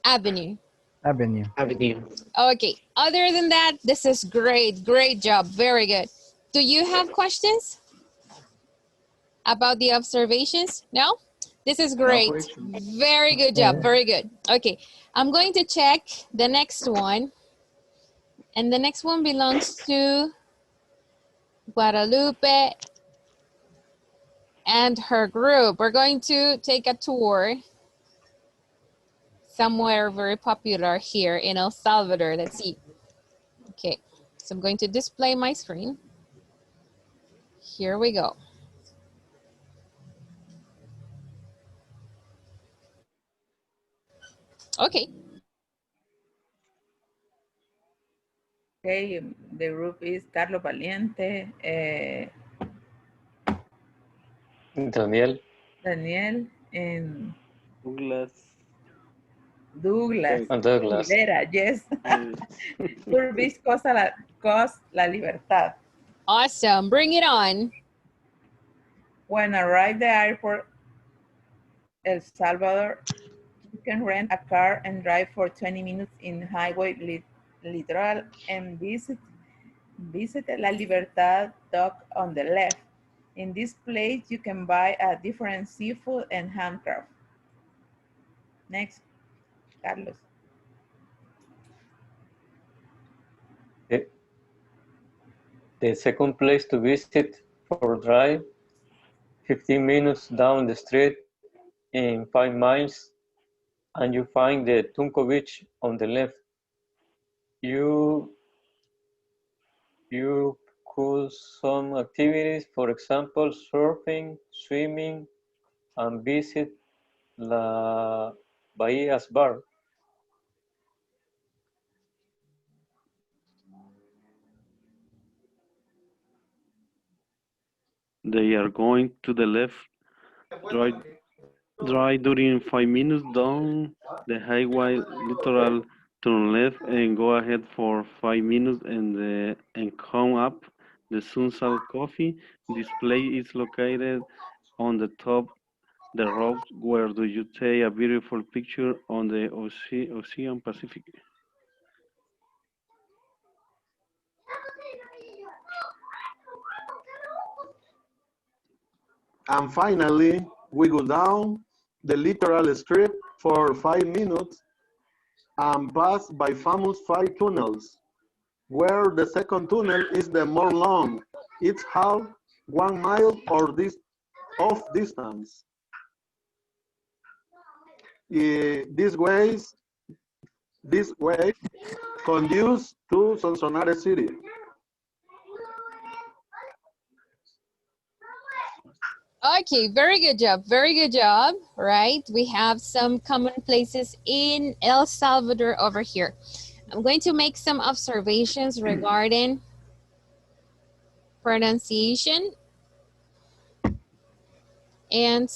S1: Avenue.
S12: Avenue.
S1: Okay, other than that, this is great. Great job. Very good. Do you have questions about the observations? No? This is great. Very good job. Very good. Okay, I'm going to check the next one. And the next one belongs to Guadalupe and her group. We're going to take a tour somewhere very popular here in El Salvador. Let's see. Okay, so I'm going to display my screen. Here we go. Okay.
S4: Okay, the group is Carlos Valiente,
S14: Daniel.
S4: Daniel, and
S6: Douglas.
S4: Douglas. Rivera, yes. Turbis Cos La Libertad.
S1: Awesome, bring it on.
S4: When arrive the airport, El Salvador, you can rent a car and drive for 20 minutes in Highway Litoral and visit La Libertad dock on the left. In this place, you can buy a different seafood and handcraft. Next, Carlos.
S14: The second place to visit for drive, 15 minutes down the street in 5 miles, and you find the Tunco Beach on the left. You could some activities, for example, surfing, swimming, and visit La Bahia's bar.
S6: They are going to the left. Drive during 5 minutes down the highway Litoral, turn left and go ahead for 5 minutes and come up the Sunset Coffee. This place is located on the top The road, where do you take a beautiful picture on the Ocean Pacific?
S9: And finally, we go down the littoral strip for 5 minutes and pass by famous 5 tunnels, where the second tunnel is the more long. It's half 1 mile or this of distance. This way conduce to Sonsonate City.
S1: Okay, very good job. Very good job, right? We have some common places in El Salvador over here. I'm going to make some observations regarding pronunciation and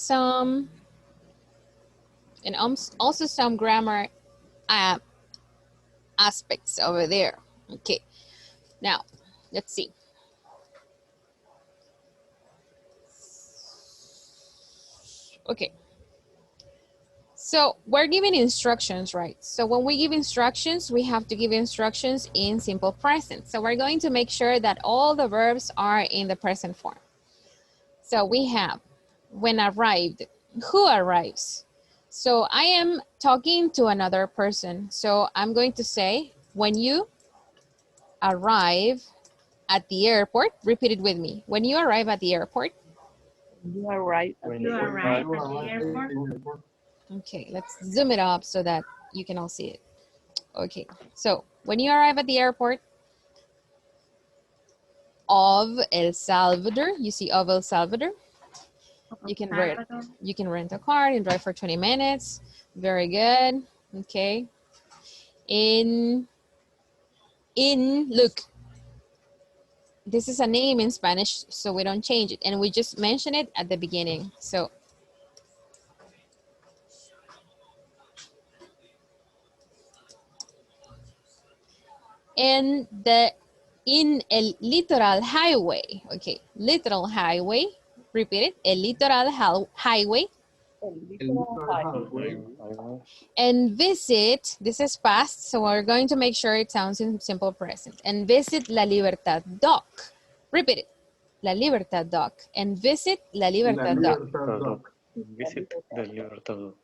S1: also some grammar aspects over there. Okay, now let's see. Okay, so we're giving instructions, right? So when we give instructions, we have to give instructions in simple present. So we're going to make sure that all the verbs are in the present form. So we have when arrived, who arrives? So I am talking to another person. So I'm going to say, when you arrive at the airport, repeat it with me. When you arrive at the airport.
S4: You arrive
S2: at the airport.
S1: Okay, let's zoom it up so that you can all see it. Okay, so when you arrive at the airport of El Salvador, you see of El Salvador, you can rent a car and drive for 20 minutes. Very good. Okay. Look, this is a name in Spanish, so we don't change it. And we just mention it at the beginning. So in el Litoral Highway, okay, Litoral Highway, repeat it, el Litoral Highway. And visit, this is past, so we're going to make sure it sounds in simple present. And visit La Libertad Dock. Repeat it. La Libertad Dock. And visit La Libertad Dock.
S14: Visit the Libertad Dock.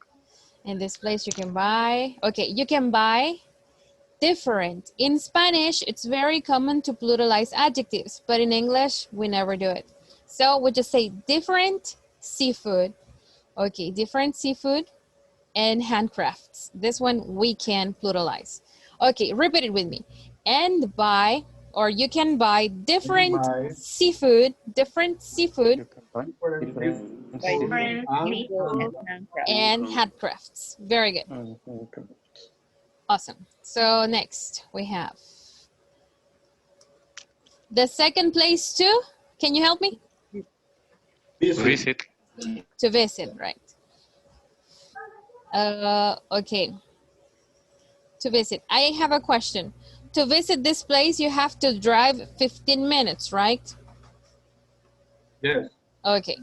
S1: In this place you can buy, okay, you can buy different. In Spanish, it's very common to pluralize adjectives, but in English, we never do it. So we just say different seafood. Okay, different seafood and handcrafts. This one we can pluralize. Okay, repeat it with me. And buy, or you can buy different seafood, and handcrafts. Very good. Awesome. So next we have the second place too. Can you help me?
S14: Visit.
S1: To visit, right? Okay. To visit. I have a question. To visit this place, you have to drive 15 minutes, right?
S7: Yes.
S1: Okay.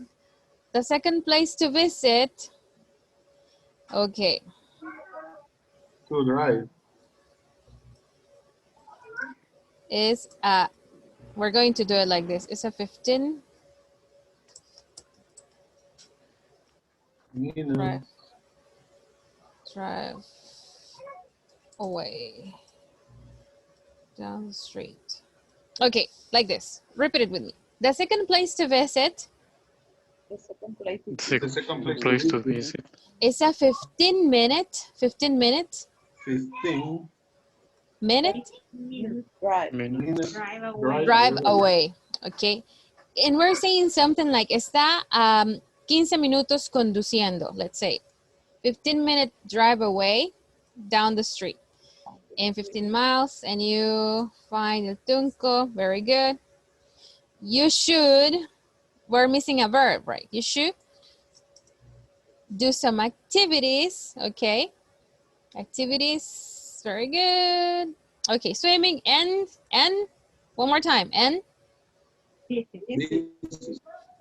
S1: The second place to visit. Okay.
S7: To drive.
S1: Is we're going to do it like this. It's a 15 drive away down the street. Okay, like this. Repeat it with me. The second place to visit.
S4: The second place
S14: to visit.
S1: It's a 15 minute drive away. Okay. And we're saying something like está 15 minutos conduciendo, let's say. 15-minute drive away down the street. And 15 miles, and you find El Tunco. Very good. You should, we're missing a verb, right? You should do some activities, okay? Activities, very good. Okay, swimming and one more time, and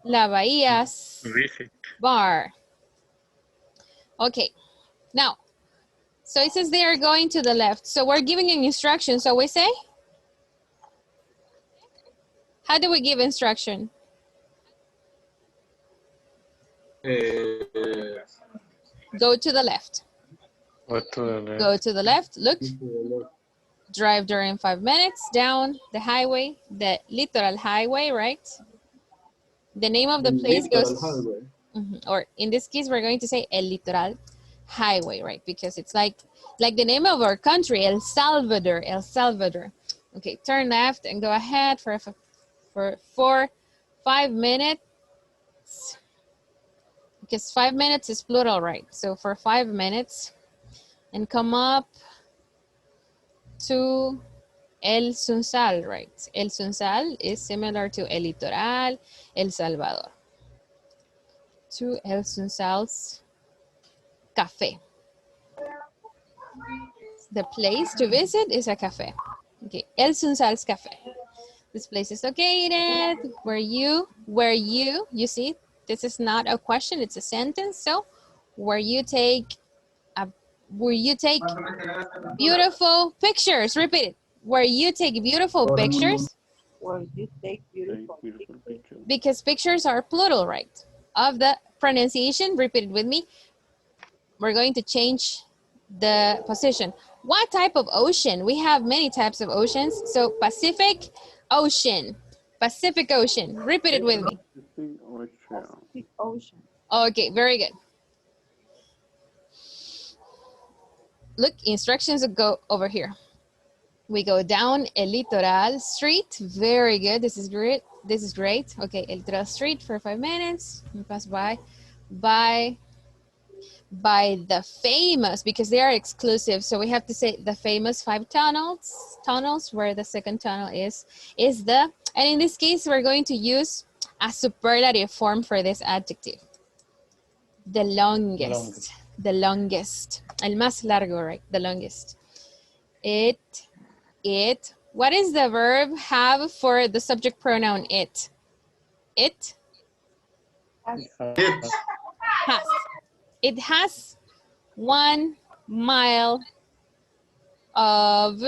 S1: La Bahía's bar. Okay, now, so it says they are going to the left. So we're giving an instruction. So we say, how do we give instruction? Go to the left.
S14: Go to the left.
S1: Go to the left. Look. Drive during 5 minutes down the highway, the Litoral Highway, right? The name of the place goes, or in this case, we're going to say El Litoral Highway, right? Because it's like the name of our country, El Salvador, El Salvador. Okay, turn left and go ahead for 5 minutes. Because 5 minutes is plural, right? So for 5 minutes and come up to El Sunsal, right? El Sunsal is similar to El Litoral, El Salvador. To El Sunsal's Cafe. The place to visit is a cafe. Okay, El Sunsal's Cafe. This place is located where you see, this is not a question, it's a sentence. So where you take beautiful pictures. Repeat it. Where you take beautiful pictures.
S4: Where you take beautiful pictures.
S1: Because pictures are plural, right? Of the pronunciation, repeat it with me. We're going to change the position. What type of ocean? We have many types of oceans. So Pacific Ocean. Pacific Ocean. Repeat it with me.
S4: Pacific Ocean.
S1: Okay, very good. Look, instructions go over here. We go down El Litoral Street. Very good. This is great. This is great. Okay, El Litoral Street for 5 minutes. We pass by the famous, because they are exclusive. So we have to say the famous 5 tunnels, where the second tunnel is the, and in this case, we're going to use a superlative form for this adjective. The longest. The longest. El más largo, right? The longest. It. What is the verb have for the subject pronoun it? It? Has. It has 1 mile of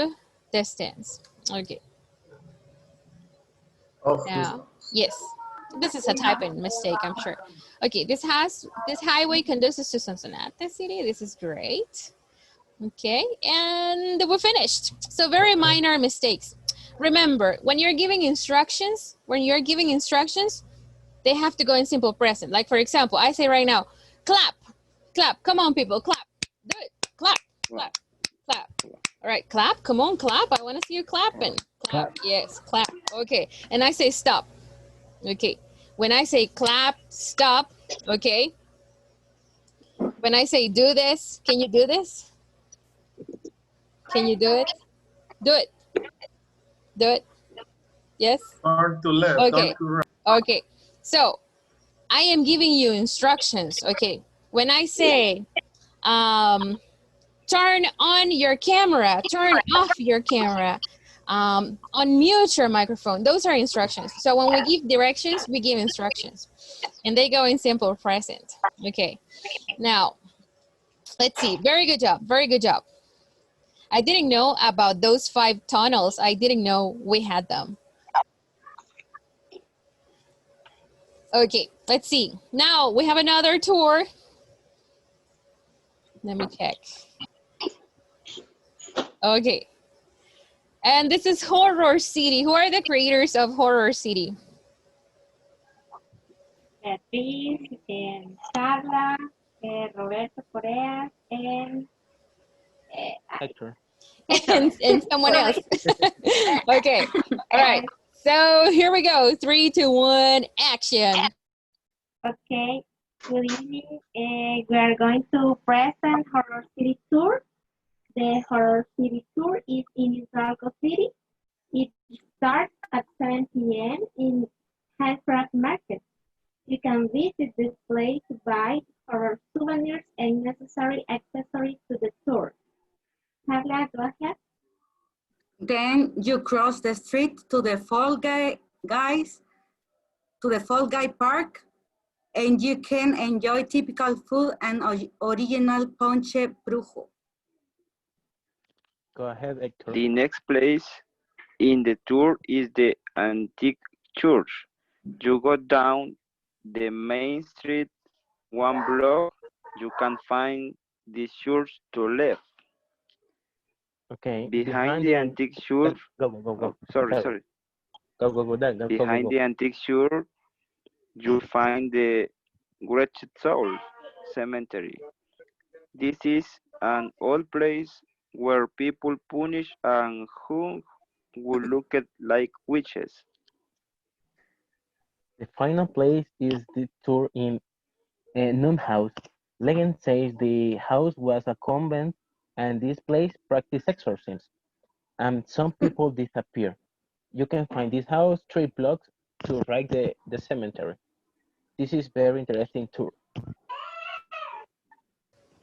S1: distance. Okay. Now, yes. This is a typing mistake, I'm sure. Okay, this highway conduces to Sonsonate City. This is great. Okay, and we're finished. So very minor mistakes. Remember, when you're giving instructions, they have to go in simple present. Like for example, I say right now, clap, clap. Come on, people, clap. Do it. Clap, clap, clap. All right, clap. Come on, clap. I want to see you clapping. Clap. Yes, clap. Okay, and I say stop. Okay, when I say clap, stop, okay? When I say do this, can you do this? Can you do it? Do it. Do it. Yes?
S9: Turn to left,
S1: okay.
S9: turn to right.
S1: Okay, so I am giving you instructions, okay? When I say, turn on your camera, turn off your camera, unmute your microphone. Those are instructions. So when we give directions, we give instructions. And they go in simple present. Okay. Now, let's see. Very good job. Very good job. I didn't know about those 5 tunnels. I didn't know we had them. Okay, let's see. Now we have another tour. Let me check. Okay. And this is Horror City. Who are the creators of Horror City?
S2: Beatriz, Carla, Roberto Correa, and
S11: Hector.
S1: and someone else. Okay. All right. So here we go. 3, 2, 1, action.
S2: Okay. Good evening. We are going to present Horror City tour. The Horror City tour is in Hidalgo City. It starts at 7 p.m. in Handcraft Market. You can visit this place to buy horror souvenirs and necessary accessories to the tour. Carla, go ahead.
S8: Then you cross the street to the Fall Guy Park, and you can enjoy typical typical food and original ponche brujo.
S11: Go ahead, Hector.
S3: The next place in the tour is the Antique Church. You go down the main street one block, you can find the church to left.
S11: Okay.
S3: Behind the Antique Church.
S11: Go.
S3: Sorry.
S11: Go.
S3: Behind the Antique Church, you find the Great Soul Cemetery. This is an old place where people punish and who would look like witches.
S11: The final place is the tour in Nun House. Legend says the house was a convent and this place practiced exorcisms. And some people disappear. You can find this house 3 blocks to right the cemetery. This is very interesting tour.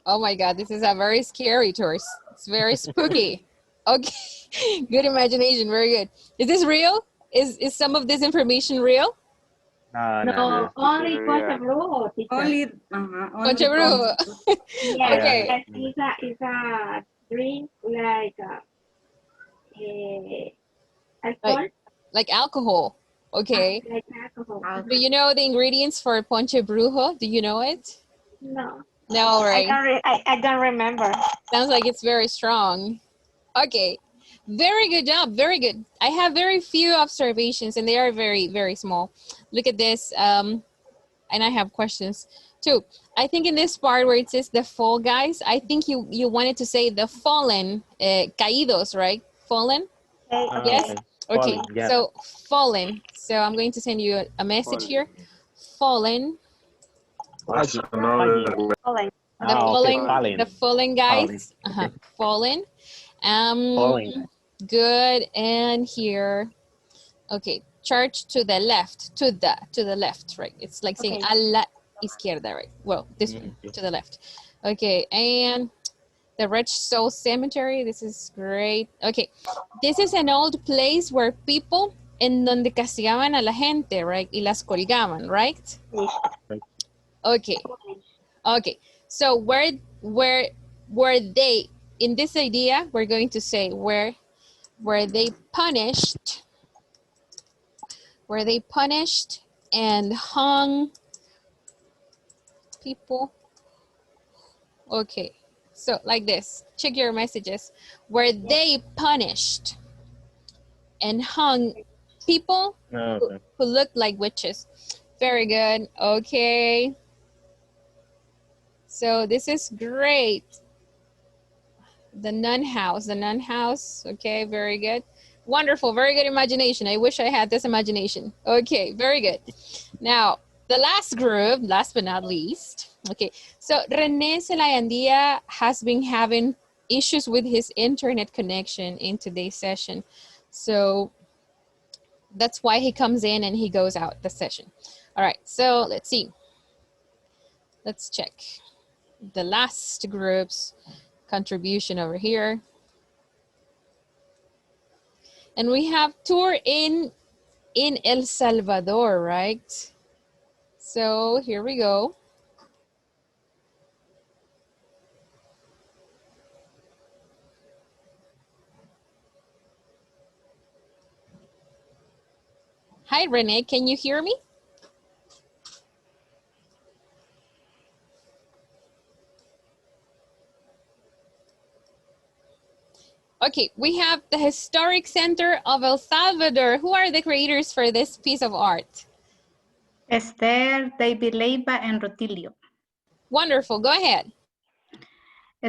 S1: Oh my God, this is a very scary tour. It's very spooky. Okay, good imagination, very good. Is this real? Is some of this information real?
S2: No, only Ponche Brujo, teacher.
S8: Only
S1: Ponche Brujo.
S2: Yeah,
S1: Okay.
S2: it's a drink like alcohol.
S1: Like alcohol. Okay.
S2: Like alcohol.
S1: Do you know the ingredients for Ponche Brujo? Do you know it?
S2: No.
S1: No, right?
S2: I don't remember.
S1: Sounds like it's very strong. Okay. Very good job. Very good. I have very few observations and they are very, very small. Look at this. And I have questions too. I think in this part where it says the fall guys, I think you wanted to say the fallen, caídos, right? Fallen? Yes? Okay.
S11: Fallen, yeah.
S1: So fallen. So I'm going to send you a message here. Fallen.
S9: That's another way.
S1: The fallen guys. Fallen.
S11: Fallen.
S1: Good. And here, okay, church to the left, to the left, right? It's like saying a la izquierda, right? Well, this one, to the left. Okay, and the Rich Soul Cemetery, this is great. Okay, this is an old place where people en donde castigaban a la gente, right? Y las colgaban, right? Okay, so where they, in this idea, we're going to say where they punished and hung people. Okay, so like this, check your messages. Where they punished and hung people who looked like witches. Very good, okay. So this is great. The nun house, okay, very good. Wonderful, very good imagination. I wish I had this imagination. Okay, very good. Now, the last group, last but not least, okay. So Rene Zelayandia has been having issues with his internet connection in today's session. So that's why he comes in and he goes out the session. All right, so let's see. Let's check the last group's contribution over here. And we have tour in El Salvador, right? So here we go. Hi, Renee, can you hear me? Okay, we have the Historic Center of El Salvador. Who are the creators for this piece of art?
S10: Esther, David Leiva, and Rutilio.
S1: Wonderful, go ahead.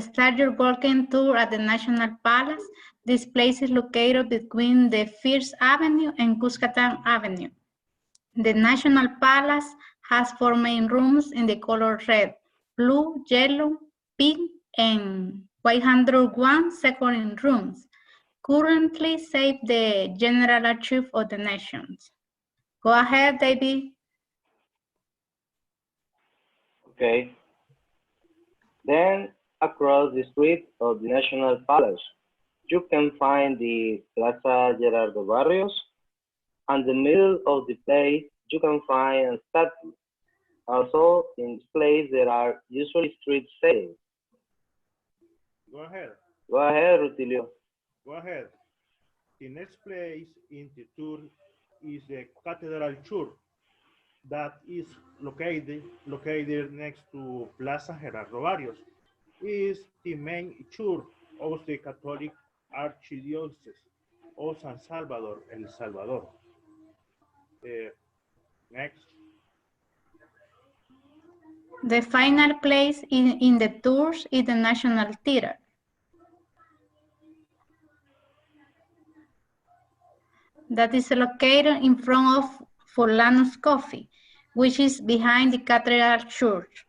S10: Start your walking tour at the National Palace. This place is located between the First Avenue and Cuscatán Avenue. The National Palace has 4 main rooms in the color red, blue, yellow, pink, and 101 second rooms. Currently save the General Archive of the Nations. Go ahead, David.
S13: Okay. Then across the street of the National Palace, you can find the Plaza Gerardo Barrios. And the middle of the place, you can find a statue Also, in this place, there are usually street sales.
S7: Go ahead.
S13: Go ahead, Rutilio.
S7: Go ahead. The next place in the tour is the Cathedral Church that is located next to Plaza Gerardo Barrios. Is the main church of the Catholic Archdiocese of San Salvador, El Salvador. Next.
S10: The final place in the tours is the National Theater. That is located in front of Forlano's Coffee, which is behind the Cathedral Church.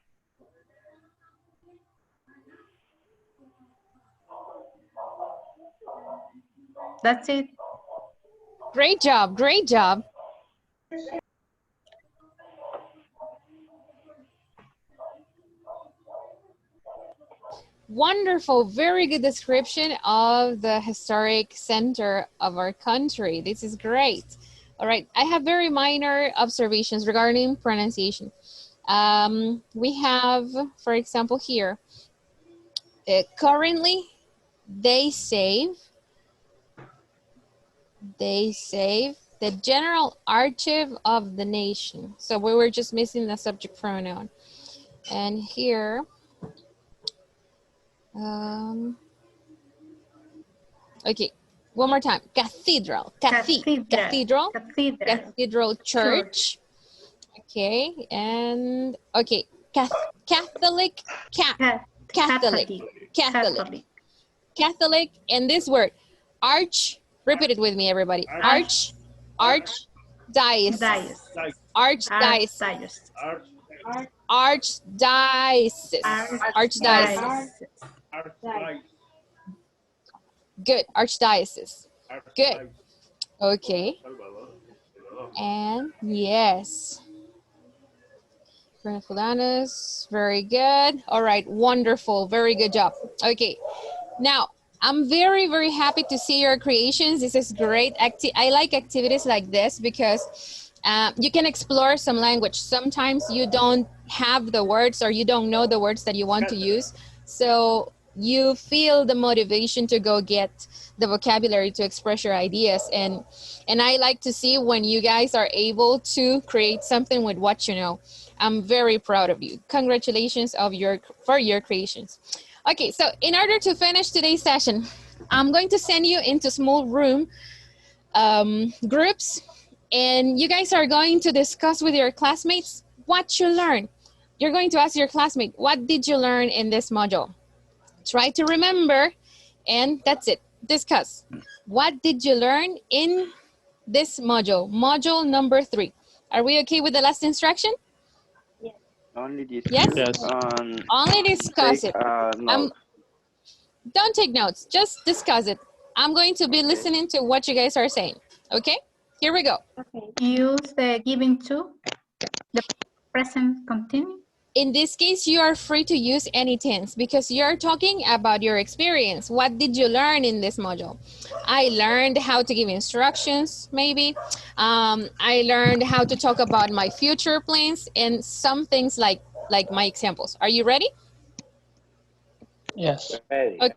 S10: That's it.
S1: Great job, great job. Wonderful, very good description of the historic center of our country. This is great. All right, I have very minor observations regarding pronunciation. We have, for example, here, currently they save the general archive of the nation. So we were just missing the subject pronoun. And here, okay, one more time. Cathedral church. Okay, and okay, Catholic, and this word, repeat it with me, everybody. Archdiocese. Good, archdiocese. Good. Okay. And yes. Fulanas, very good. All right, wonderful, very good job. Okay, now I'm very, very happy to see your creations. This is great. I like activities like this because you can explore some language. Sometimes you don't have the words or you don't know the words that you want to use. So you feel the motivation to go get the vocabulary to express your ideas. And I like to see when you guys are able to create something with what you know. I'm very proud of you. Congratulations for your creations. Okay, so in order to finish today's session, I'm going to send you into small room groups, and you guys are going to discuss with your classmates what you learned. You're going to ask your classmate, what did you learn in this module? Try to remember, and that's it. Discuss. What did you learn in this module? Module number 3. Are we okay with the last instruction?
S3: Only discuss.
S1: Yes? Only discuss it.
S3: Notes.
S1: Don't take notes, just discuss it. I'm going to be listening to what you guys are saying. Okay, here we go.
S10: Okay. Use the given to, the present continuous.
S1: In this case, you are free to use any tense because you're talking about your experience. What did you learn in this module? I learned how to give instructions, maybe. I learned how to talk about my future plans and some things like my examples. Are you ready?
S14: Yes.
S1: Okay.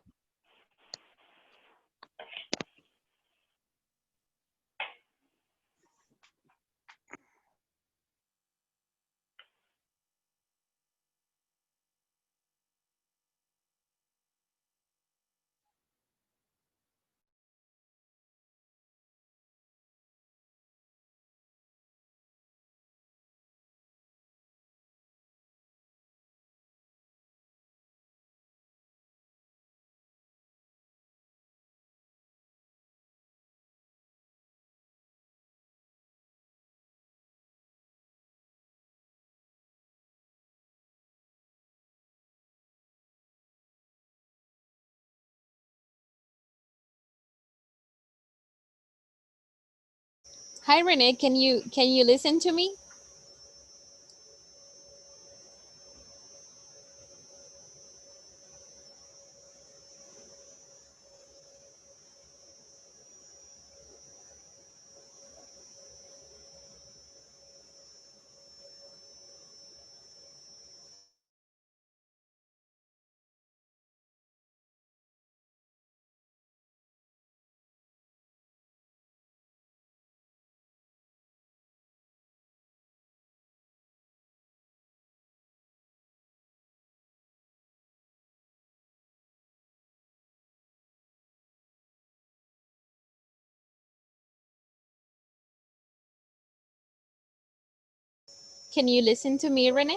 S1: Hi, Renee, can you listen to me? Can you listen to me, Renee?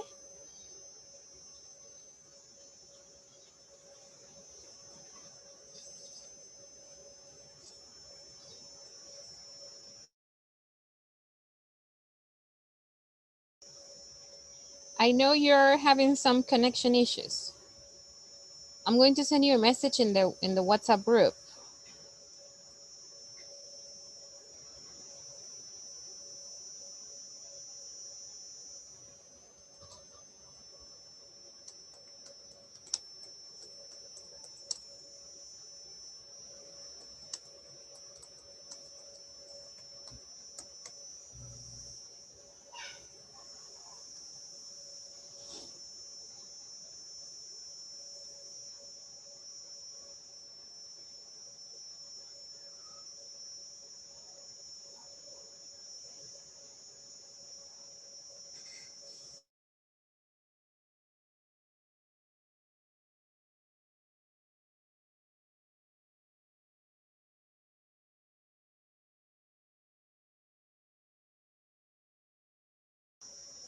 S1: I know you're having some connection issues. I'm going to send you a message in the WhatsApp group.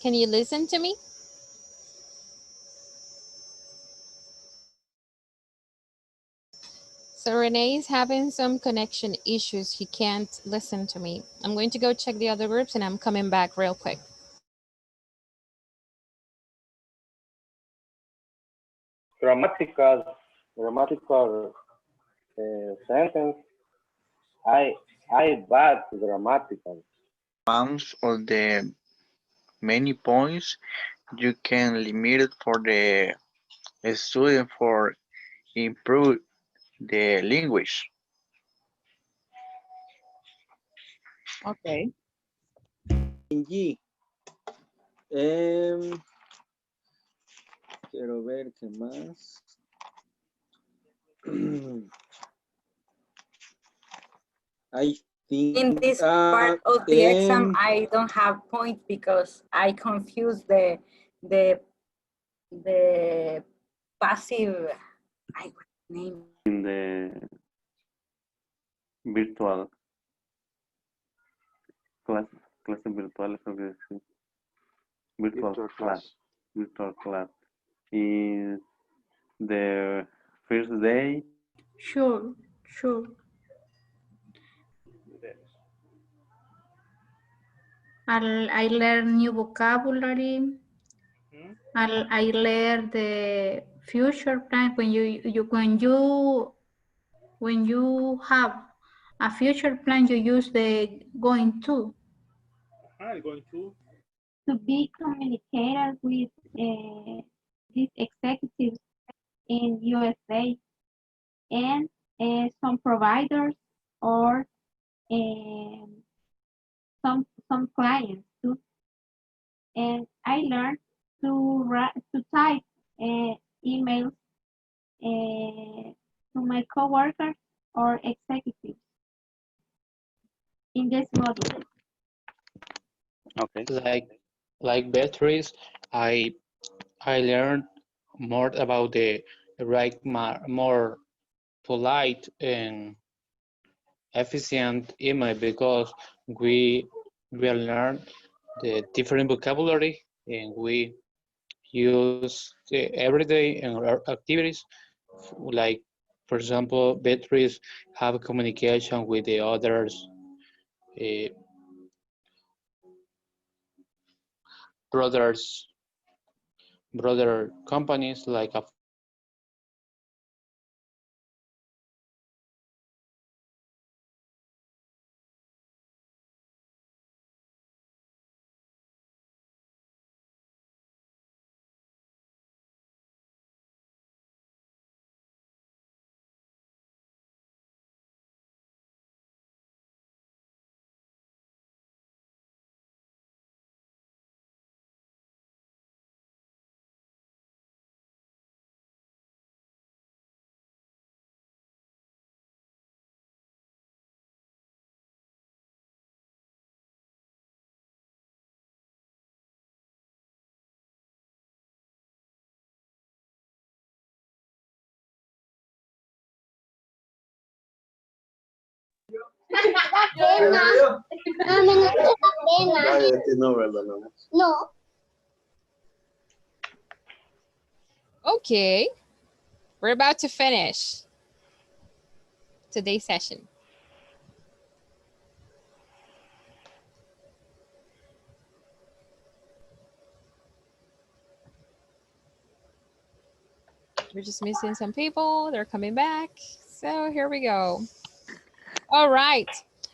S1: Can you listen to me? So Renee is having some connection issues. He can't listen to me. I'm going to go check the other groups and I'm coming back real quick.
S13: Grammatical sentence. I bad grammatical.
S5: One of the many points you can limit for the student for improve the language.
S4: Okay.
S18: G. Quiero ver qué más. I think
S8: In this part of the exam, I don't have points because I confuse the passive name.
S6: In the virtual clases virtuales, creo que sí. Virtual class. Virtual class. Is the first day.
S10: Sure. I learn new vocabulary. I learn the future plan. When you have a future plan, you use the going to.
S7: Going
S2: to be communicated with these executives in USA and some providers or some clients too. And I learned to type emails to my coworkers or executives in this module.
S3: Okay.
S15: Like Beatrice, I learned more about the more polite and efficient email because we learn the different vocabulary and we use every day in our activities. Like, for example, Beatrice have communication with the others brother companies like a
S17: No, ¿verdad? No.
S1: Okay. We're about to finish today's session. We're just missing some people. They're coming back. So here we go. All right.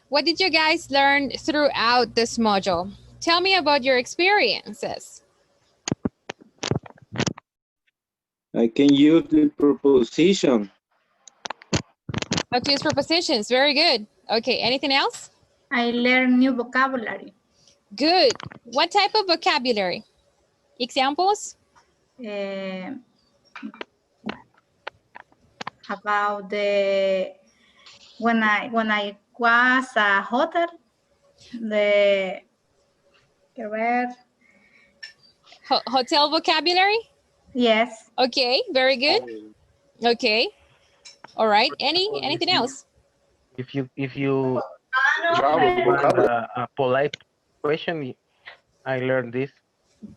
S1: What did you guys learn throughout this module? Tell me about your experiences.
S18: I can use the preposition.
S1: How to use prepositions. Very good. Okay, anything else?
S10: I learned new vocabulary.
S1: Good. What type of vocabulary? Examples?
S10: About the when I was a hotel, the
S1: hotel vocabulary?
S10: Yes.
S1: Okay, very good. Okay. All right. Anything else?
S11: If you want a polite question, I learned this.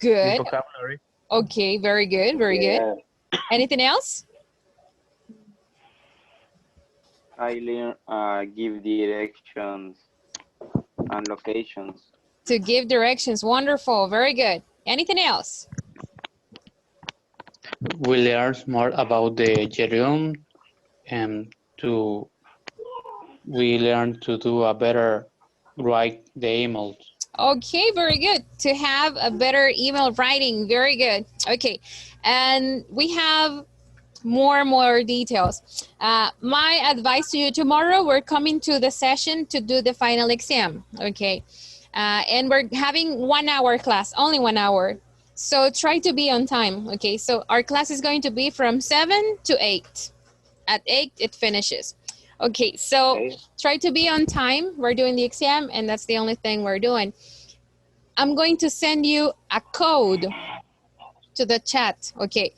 S1: Good.
S11: This vocabulary.
S1: Okay, very good, very good. Anything else?
S3: I learn give directions and locations.
S1: To give directions. Wonderful. Very good. Anything else?
S15: We learned more about the gerund and we learned to do a better write the emails.
S1: Okay, very good. To have a better email writing. Very good. Okay, and we have more details. My advice to you tomorrow, we're coming to the session to do the final exam. Okay, and we're having 1 hour class, only 1 hour. So try to be on time. Okay, so our class is going to be from 7 to 8. At 8, it finishes. Okay, so try to be on time. We're doing the exam, and that's the only thing we're doing. I'm going to send you a code to the chat, okay,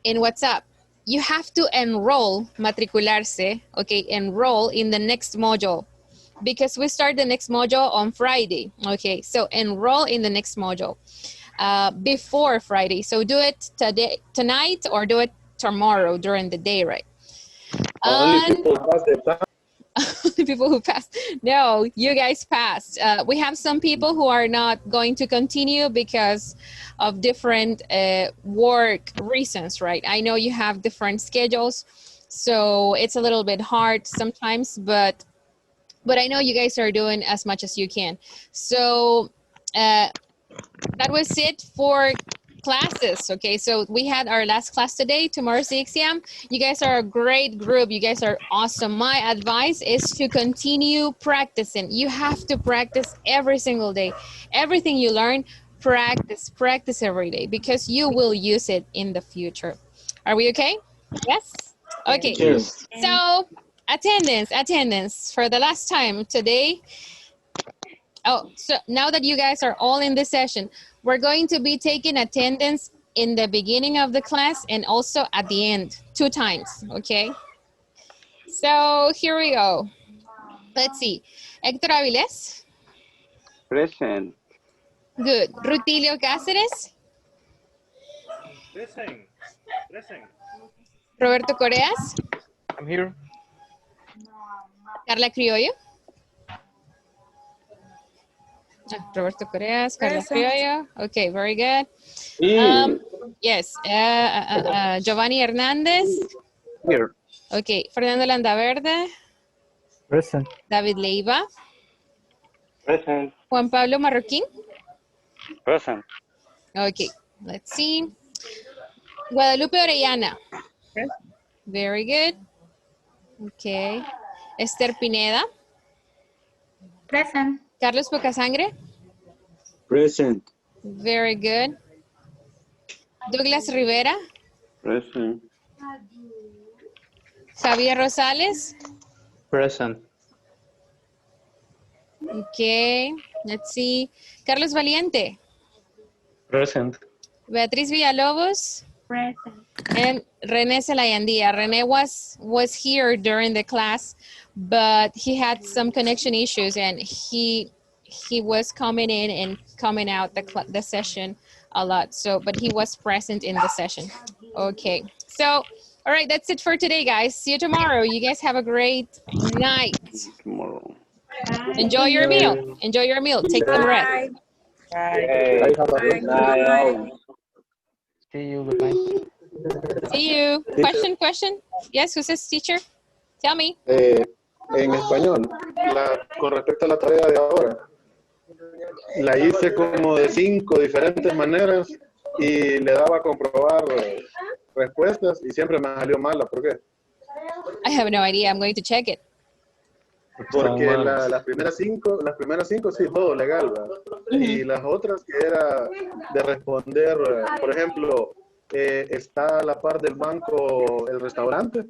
S1: in WhatsApp. You have to enroll, matricularse, okay, enroll in the next module because we start the next module on Friday, okay? So enroll in the next module before Friday. So do it tonight or do it tomorrow during the day, right?
S9: Only people pass the exam.
S1: People who passed. No, you guys passed. We have some people who are not going to continue because of different work reasons, right? I know you have different schedules, so it's a little bit hard sometimes, but I know you guys are doing as much as you can. So that was it for classes. Okay, so we had our last class today. Tomorrow's the exam. You guys are a great group. You guys are awesome. My advice is to continue practicing. You have to practice every single day. Everything you learn, practice every day because you will use it in the future. Are we okay? Yes? Okay.
S9: Yes.
S1: So attendance for the last time today. Oh, so now that you guys are all in this session, we're going to be taking attendance in the beginning of the class and also at the end, 2 times, okay? So here we go. Let's see. Héctor Avilés?
S3: Present.
S1: Good. Rutilio Cáceres?
S7: Present. Present.
S1: Roberto Coreas?
S11: I'm here.
S1: Carla Criollo? Roberto Coreas, Carla Criollo. Okay, very good. Yes, Giovanni Hernández.
S11: Here.
S1: Okay, Fernando Landaverde.
S12: Present.
S1: David Leiva.
S13: Present.
S1: Juan Pablo Marroquín.
S13: Present.
S1: Okay, let's see. Guadalupe Orellana. Very good. Okay. Esther Pineda.
S10: Present.
S1: Carlos Pocasangre.
S18: Present.
S1: Very good. Douglas Rivera.
S6: Present.
S1: Javier Rosales.
S15: Present.
S1: Okay, let's see. Carlos Valiente.
S14: Present.
S1: Beatriz Villalobos.
S2: Present.
S1: And René Celayandía. René was here during the class, but he had some connection issues and he was coming in and coming out the session a lot. So, but he was present in the session. Okay. So, all right, that's it for today, guys. See you tomorrow. You guys have a great night.
S6: Tomorrow.
S1: Enjoy your meal. Enjoy your meal. Take some rest.
S8: Bye.
S13: Hey, good night, all.
S11: See you. Good night.
S1: See you. Question? Yes, who says teacher? Tell me.
S9: En español, con respecto a la tarea de ahora, la hice como de 5 diferentes maneras y le daba a comprobar respuestas y siempre me salió mala. ¿Por qué?
S1: I have no idea. I'm going to check it.
S9: Porque las primeras cinco sí, todo legal, ¿verdad? Y las otras que era de responder, por ejemplo, ¿está a la par del banco el restaurante?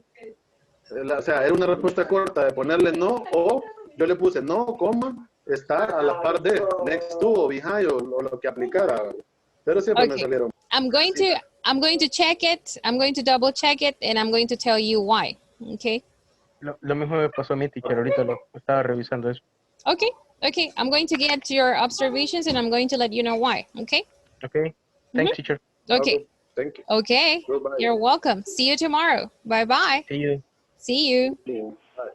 S9: O sea, era una respuesta corta de ponerle no, o yo le puse no, coma, está a la par de, next to o behind o lo que aplicara. Pero siempre me salieron.
S1: I'm going to check it. I'm going to double check it, and I'm going to tell you why. Okay.
S11: Lo mismo me pasó a mi teacher, ahorita lo estaba revisando eso.
S1: Okay. I'm going to get your observations, and I'm going to let you know why. Okay.
S11: Okay. Thanks, teacher.
S1: Okay.
S9: Thank you.
S1: Okay.
S9: Goodbye.
S1: You're welcome. See you tomorrow. Bye-bye.
S11: See you.
S1: See you.
S9: Bye.